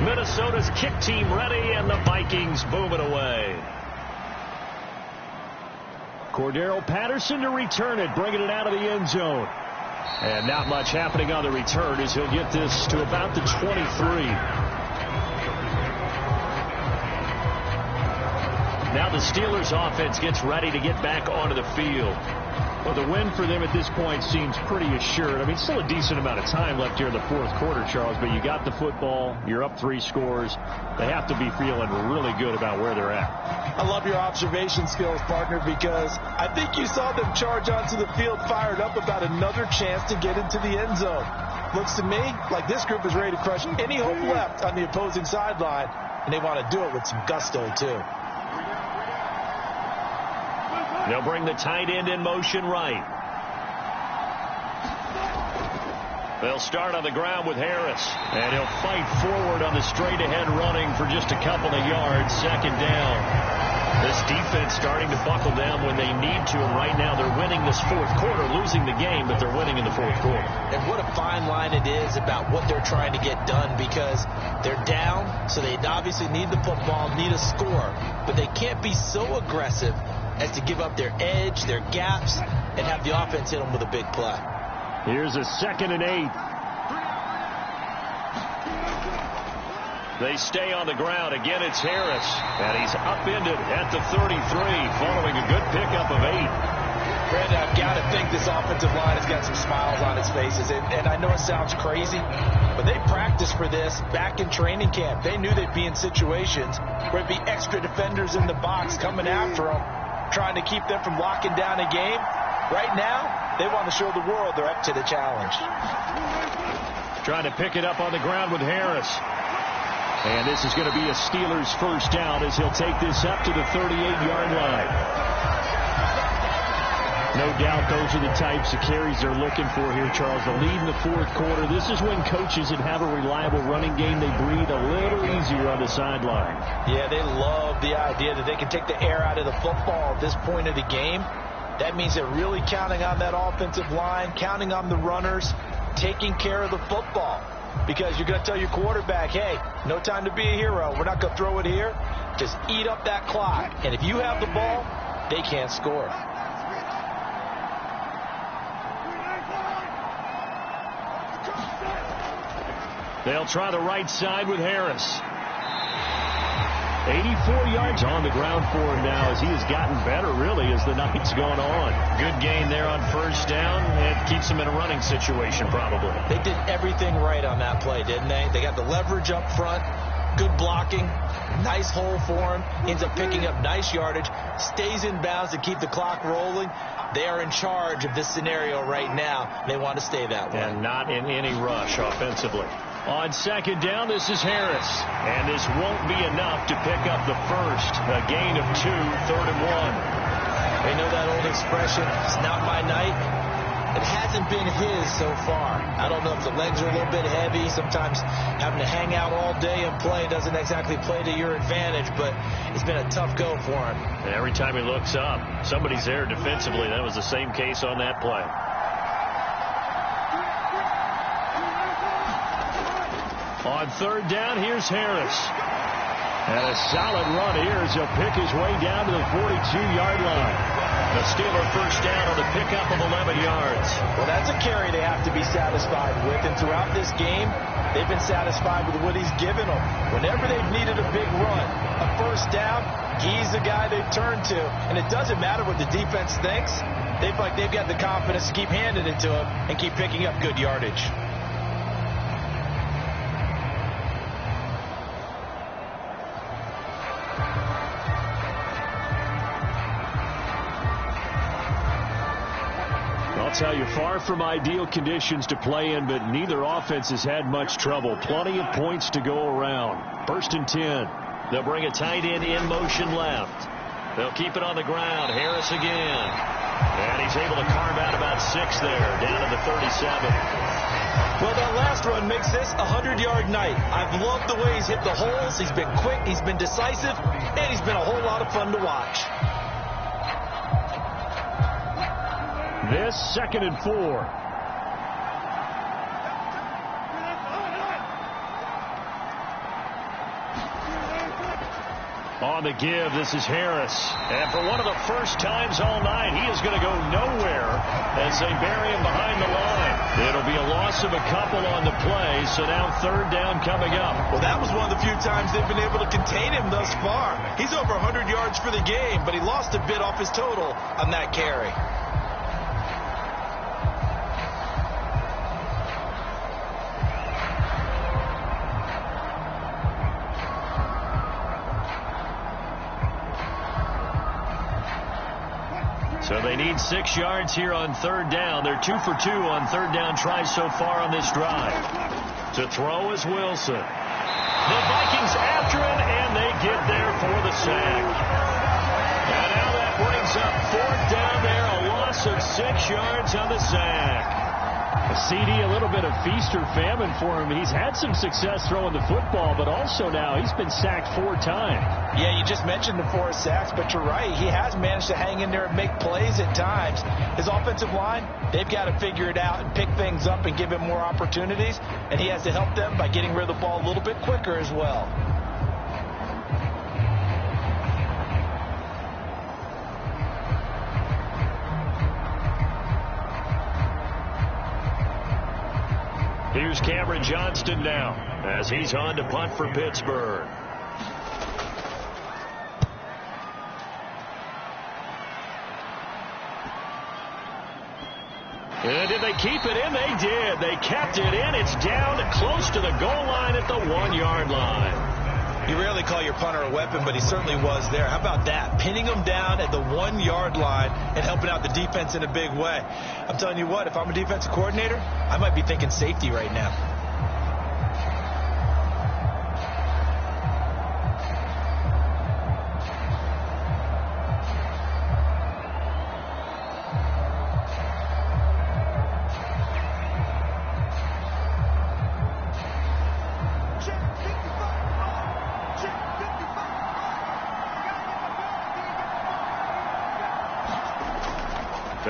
Minnesota's kick team ready, and the Vikings boom it away. Cordero Patterson to return it, bringing it out of the end zone. And not much happening on the return as he'll get this to about the 23. Now the Steelers offense gets ready to get back onto the field. Well, the win for them at this point seems pretty assured. I mean, still a decent amount of time left here in the 4th quarter, Charles, but you got the football. You're up 3 scores. They have to be feeling really good about where they're at. I love your observation skills, partner, because I think you saw them charge onto the field fired up about another chance to get into the end zone. Looks to me like this group is ready to crush any hope left on the opposing sideline, and they want to do it with some gusto, too. They'll bring the tight end in motion right. They'll start on the ground with Harris. And he'll fight forward on the straight-ahead running for just a couple of yards. 2nd down. This defense starting to buckle down when they need to. And right now they're winning this 4th quarter, losing the game, but they're winning in the 4th quarter. And what a fine line it is about what they're trying to get done, because they're down, so they obviously need the football, need a score. But they can't be so aggressive as to give up their edge, their gaps, and have the offense hit them with a big play. Here's a 2nd and 8. They stay on the ground. Again, it's Harris. And he's upended at the 33, following a good pickup of 8. Brandon, I've got to think this offensive line has got some smiles on its faces. And I know it sounds crazy, but they practiced for this back in training camp. They knew they'd be in situations where there'd be extra defenders in the box coming after them, trying to keep them from locking down a game. Right now, they want to show the world they're up to the challenge. Trying to pick it up on the ground with Harris. And this is going to be a Steelers 1st down as he'll take this up to the 38-yard line. No doubt those are the types of carries they're looking for here, Charles. The lead in the 4th quarter. This is when coaches that have a reliable running game, they breathe a little easier on the sideline. Yeah, they love the idea that they can take the air out of the football at this point of the game. That means they're really counting on that offensive line, counting on the runners, taking care of the football. Because you're going to tell your quarterback, hey, no time to be a hero. We're not going to throw it here. Just eat up that clock. And if you have the ball, they can't score. They'll try the right side with Harris. 84 yards on the ground for him now as he has gotten better, really, as the night's gone on. Good gain there on first down. It keeps him in a running situation, probably. They did everything right on that play, didn't they? They got the leverage up front, good blocking, nice hole for him, ends up picking up nice yardage, stays in bounds to keep the clock rolling. They are in charge of this scenario right now. They want to stay that way. And not in any rush offensively. On second down, this is Harris. And this won't be enough to pick up the first. A gain of 2, 3rd and 1. They know that old expression, it's not my night. It hasn't been his so far. I don't know if the legs are a little bit heavy. Sometimes having to hang out all day and play doesn't exactly play to your advantage, but it's been a tough go for him. And every time he looks up, somebody's there defensively. That was the same case on that play. On third down, here's Harris. And a solid run here as he'll pick his way down to the 42-yard line. The Steeler first down on the pickup of 11 yards. Well, that's a carry they have to be satisfied with. And throughout this game, they've been satisfied with what he's given them. Whenever they've needed a big run, a first down, he's the guy they've turned to. And it doesn't matter what the defense thinks. They feel like they've got the confidence to keep handing it to him and keep picking up good yardage. I'll tell you, far from ideal conditions to play in, but neither offense has had much trouble. Plenty of points to go around. 1st and 10. They'll bring a tight end in motion left. They'll keep it on the ground. Harris again. And he's able to carve out about 6 there, down to the 37. Well, that last run makes this a 100-yard night. I've loved the way he's hit the holes. He's been quick, he's been decisive, and he's been a whole lot of fun to watch. This 2nd and 4. On the give, this is Harris. And for one of the first times all night, he is going to go nowhere as they bury him behind the line. It'll be a loss of a couple on the play, so now 3rd down coming up. Well, that was one of the few times they've been able to contain him thus far. He's over 100 yards for the game, but he lost a bit off his total on that carry. So they need 6 yards here on 3rd down. They're 2 for 2 on 3rd down tries so far on this drive. To throw is Wilson. The Vikings after him, and they get there for the sack. And now that brings up 4th down there, a loss of 6 yards on the sack. A CD, a little bit of feast or famine for him. He's had some success throwing the football, but also now he's been sacked 4 times. Yeah, you just mentioned the 4 sacks, but you're right. He has managed to hang in there and make plays at times. His offensive line, they've got to figure it out and pick things up and give him more opportunities, and he has to help them by getting rid of the ball a little bit quicker as well. Here's Cameron Johnston now as he's on to punt for Pittsburgh. And did they keep it in? They did. They kept it in. It's down close to the goal line at the 1-yard line. You rarely call your punter a weapon, but he certainly was there. How about that? Pinning him down at the 1-yard line and helping out the defense in a big way. I'm telling you what, if I'm a defensive coordinator, I might be thinking safety right now.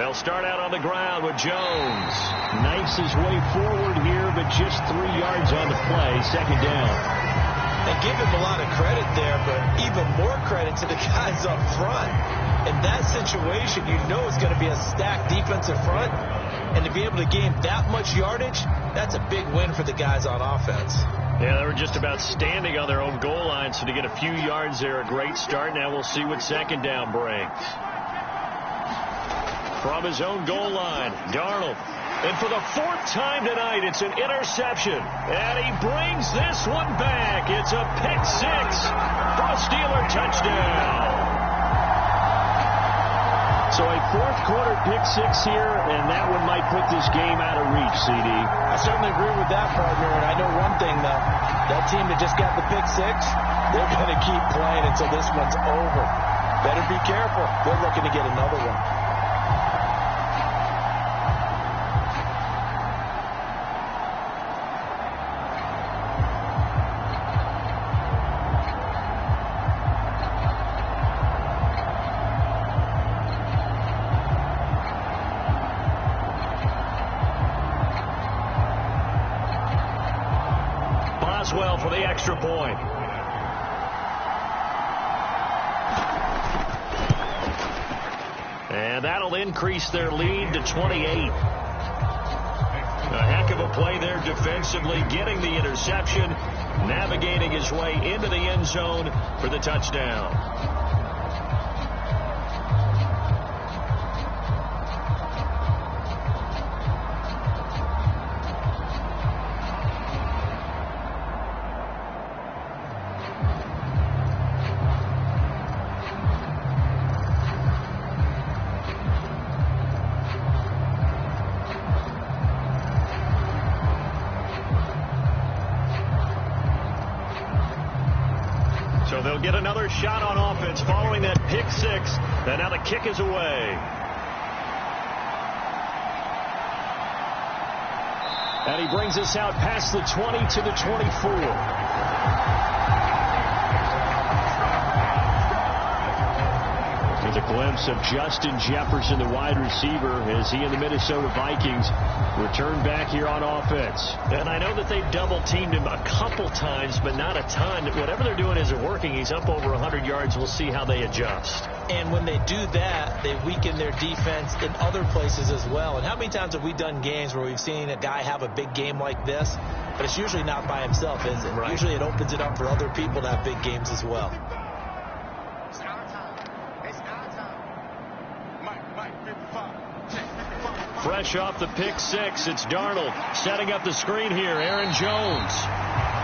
They'll start out on the ground with Jones. Knifes his way forward here, but just 3 yards on the play. Second down. And give him a lot of credit there, but even more credit to the guys up front. In that situation, you know it's going to be a stacked defensive front. And to be able to gain that much yardage, that's a big win for the guys on offense. Yeah, they were just about standing on their own goal line, so to get a few yards there, a great start. Now we'll see what second down brings. From his own goal line, Darnold. And for the 4th time tonight, it's an interception. And he brings this one back. It's a pick 6 for a Steeler touchdown. So a 4th quarter pick 6 here, and that one might put this game out of reach, CD. I certainly agree with that, partner. And I know one thing, though. That team that just got the pick 6, they're going to keep playing until this one's over. Better be careful. They're looking to get another one. For the extra point. And that'll increase their lead to 28. A heck of a play there defensively, getting the interception, navigating his way into the end zone for the touchdown. So they'll get another shot on offense following that pick 6. And now the kick is away. And he brings us out past the 20 to the 24. With a glimpse of Justin Jefferson, the wide receiver, as he and the Minnesota Vikings return back here on offense. And I know that they've double-teamed him a couple times, but not a ton. Whatever they're doing isn't working. He's up over 100 yards. We'll see how they adjust. And when they do that, they weaken their defense in other places as well. And how many times have we done games where we've seen a guy have a big game like this, but it's usually not by himself, is it? Right. Usually it opens it up for other people to have big games as well. Fresh off the pick 6, it's Darnold setting up the screen here. Aaron Jones.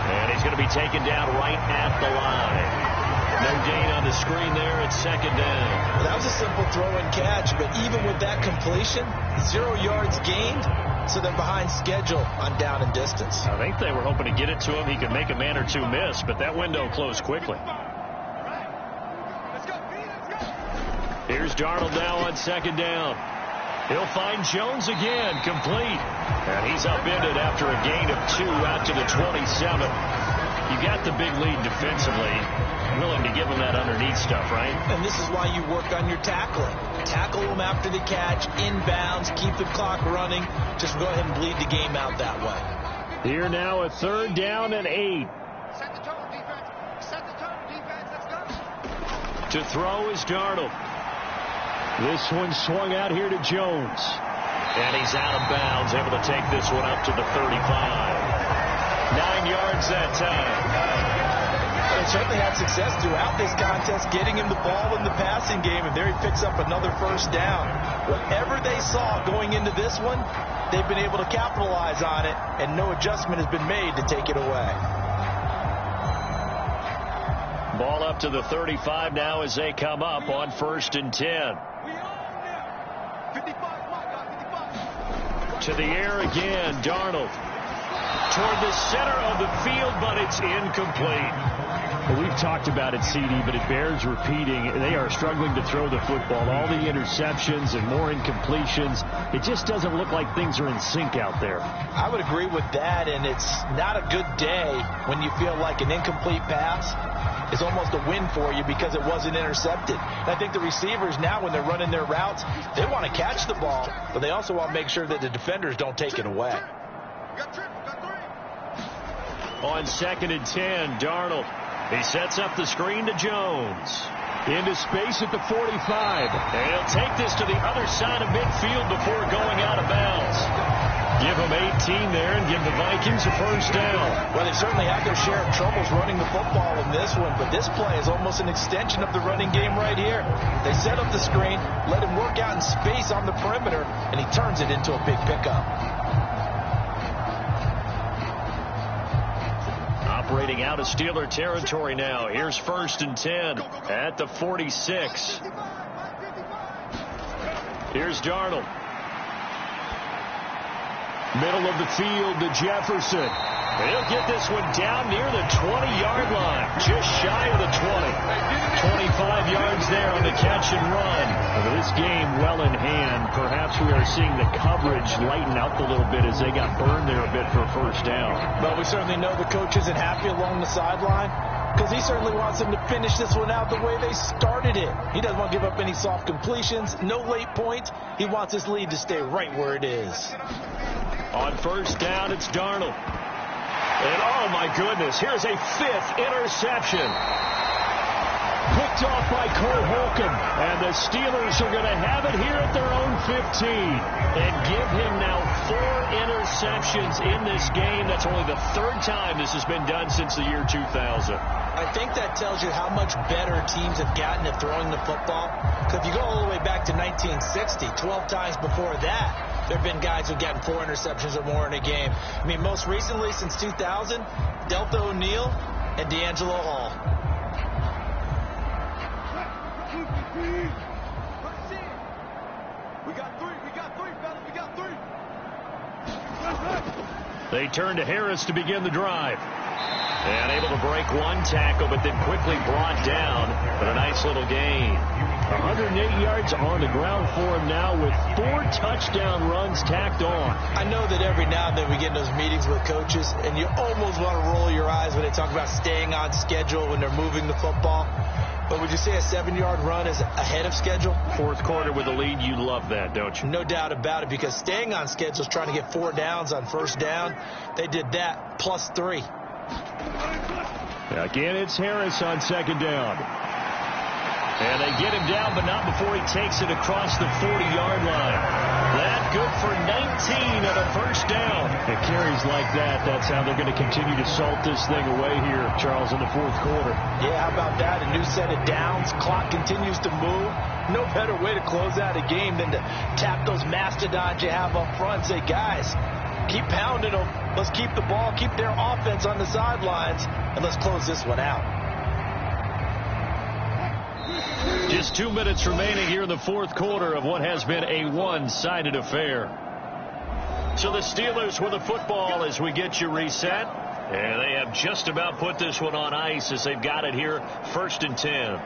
And he's going to be taken down right at the line. No gain on the screen there. It's second down. Well, that was a simple throw and catch, but even with that completion, 0 yards gained, so they're behind schedule on down and distance. I think they were hoping to get it to him. He could make a man or two miss, but that window closed quickly. Here's Darnold now on second down. He'll find Jones again, complete. And he's upended after a gain of 2 out to the 27. You got the big lead defensively. Willing to give him that underneath stuff, right? And this is why you work on your tackling. Tackle him after the catch, inbounds, keep the clock running. Just go ahead and bleed the game out that way. Here now a 3rd down and 8. Set the tone, defense. Set the tone, defense. Let's go. To throw is Darnold. This one swung out here to Jones. And he's out of bounds, able to take this one up to the 35. 9 yards that time. They certainly had success throughout this contest, getting him the ball in the passing game, and there he picks up another 1st down. Whatever they saw going into this one, they've been able to capitalize on it, and no adjustment has been made to take it away. Ball up to the 35 now as they come up on 1st and 10. To the air again, Darnold. toward the center of the field, but it's incomplete. Well, we've talked about it, CD, but it bears repeating. They are struggling to throw the football. All the interceptions and more incompletions. It just doesn't look like things are in sync out there. I would agree with that, and it's not a good day when you feel like an incomplete pass is almost a win for you because it wasn't intercepted. And I think the receivers now, when they're running their routes, they want to catch the ball, but they also want to make sure that the defenders don't take it away. On 2nd and 10, Darnold. He sets up the screen to Jones. Into space at the 45. And he'll take this to the other side of midfield before going out of bounds. Give him 18 there and give the Vikings a first down. Well, they certainly had their share of troubles running the football in this one, but this play is almost an extension of the running game right here. They set up the screen, let him work out in space on the perimeter, and he turns it into a big pickup. Operating out of Steeler territory now. Here's 1st and 10 at the 46. Here's Darnold. Middle of the field to Jefferson. He'll get this one down near the 20-yard line, just shy of the 20. 25 yards there on the catch and run. Well, this game well in hand. Perhaps we are seeing the coverage lighten up a little bit as they got burned there a bit for a first down. Well, we certainly know the coach isn't happy along the sideline because he certainly wants them to finish this one out the way they started it. He doesn't want to give up any soft completions, no late points. He wants his lead to stay right where it is. On 1st down, it's Darnold. And, oh, my goodness, here's a 5th interception. Picked off by Cole Holcomb. And the Steelers are going to have it here at their own 15. And give him now 4 interceptions in this game. That's only the 3rd time this has been done since the year 2000. I think that tells you how much better teams have gotten at throwing the football. Because if you go all the way back to 1960, 12 times before that, there have been guys who've gotten 4 interceptions or more in a game. I mean, most recently, since 2000, Delta O'Neal and D'Angelo Hall. We got 3, fellas, we got 3. They turn to Harris to begin the drive. And able to break one tackle, but then quickly brought down. But a nice little gain. 108 yards on the ground for him now with 4 touchdown runs tacked on. I know that every now and then we get in those meetings with coaches, and you almost want to roll your eyes when they talk about staying on schedule when they're moving the football. But would you say a 7-yard run is ahead of schedule? 4th quarter with a lead, you love that, don't you? No doubt about it, because staying on schedule is trying to get 4 downs on 1st down. They did that plus 3. Again, it's Harris on 2nd down. And they get him down, but not before he takes it across the 40-yard line. That good for 19 on a 1st down. It carries like that. That's how they're going to continue to salt this thing away here, Charles, in the 4th quarter. Yeah, how about that? A new set of downs. Clock continues to move. No better way to close out a game than to tap those mastodons you have up front and say, guys, keep pounding them. Let's keep the ball, keep their offense on the sidelines, and let's close this one out. Just 2 minutes remaining here in the 4th quarter of what has been a one-sided affair. So the Steelers with the football as we get you reset. And they have just about put this one on ice as they've got it here, 1st and 10.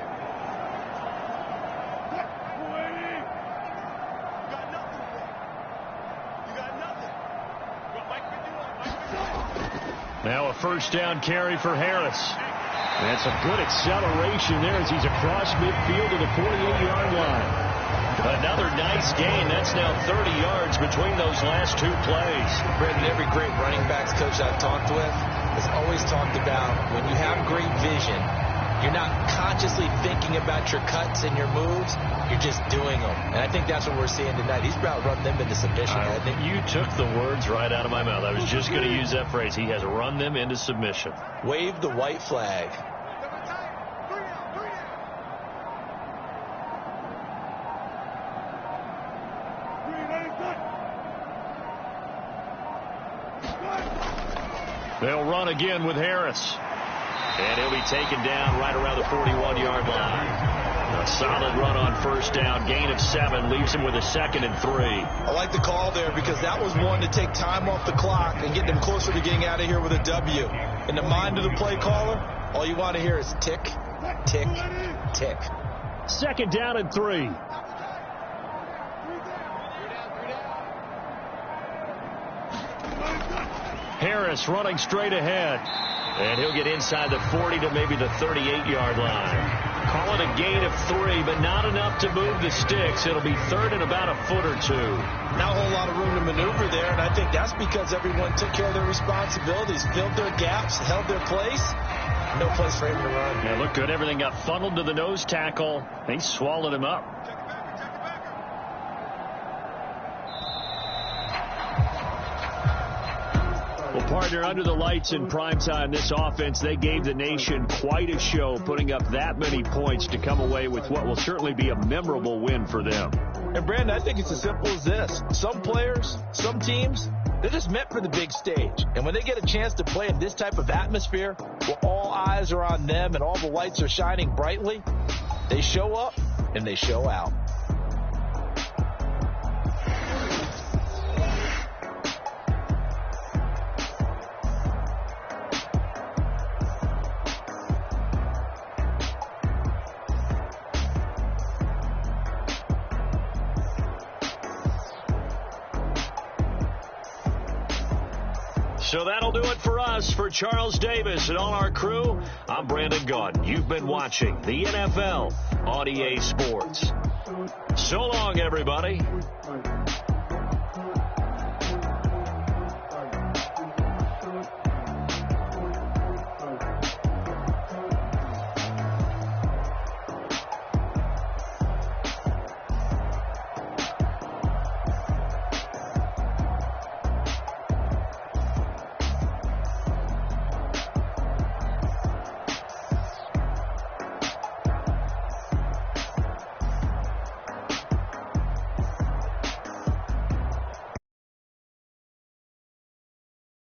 Now a 1st down carry for Harris. That's a good acceleration there as he's across midfield to the 48-yard line. Another nice gain. That's now 30 yards between those last 2 plays. Brendan, every great running backs coach I've talked with has always talked about when you have great vision, you're not consciously thinking about your cuts and your moves. You're just doing them. And I think that's what we're seeing tonight. He's about run them into submission. You took the words right out of my mouth. I was just going to use that phrase. He has run them into submission. Wave the white flag. They'll run again with Harris. And he'll be taken down right around the 41-yard line. A solid run on first down. Gain of 7 leaves him with a 2nd and 3. I like the call there because that was one to take time off the clock and get them closer to getting out of here with a W. In the mind of the play caller, all you want to hear is tick, tick, tick. 2nd down and 3. Harris running straight ahead. And he'll get inside the 40 to maybe the 38-yard line. Call it a gain of 3, but not enough to move the sticks. It'll be 3rd and about a foot or 2. Not a whole lot of room to maneuver there, and I think that's because everyone took care of their responsibilities, filled their gaps, held their place. No place for him to run. Yeah, looked good. Everything got funneled to the nose tackle. They swallowed him up. Well, partner, under the lights in primetime, this offense, they gave the nation quite a show, putting up that many points to come away with what will certainly be a memorable win for them. And, Brandon, I think it's as simple as this. Some players, some teams, they're just meant for the big stage. And when they get a chance to play in this type of atmosphere, where all eyes are on them and all the lights are shining brightly, they show up and they show out. So that'll do it for us. For Charles Davis and all our crew, I'm Brandon Gaudin. You've been watching the NFL on EA Sports. So long, everybody.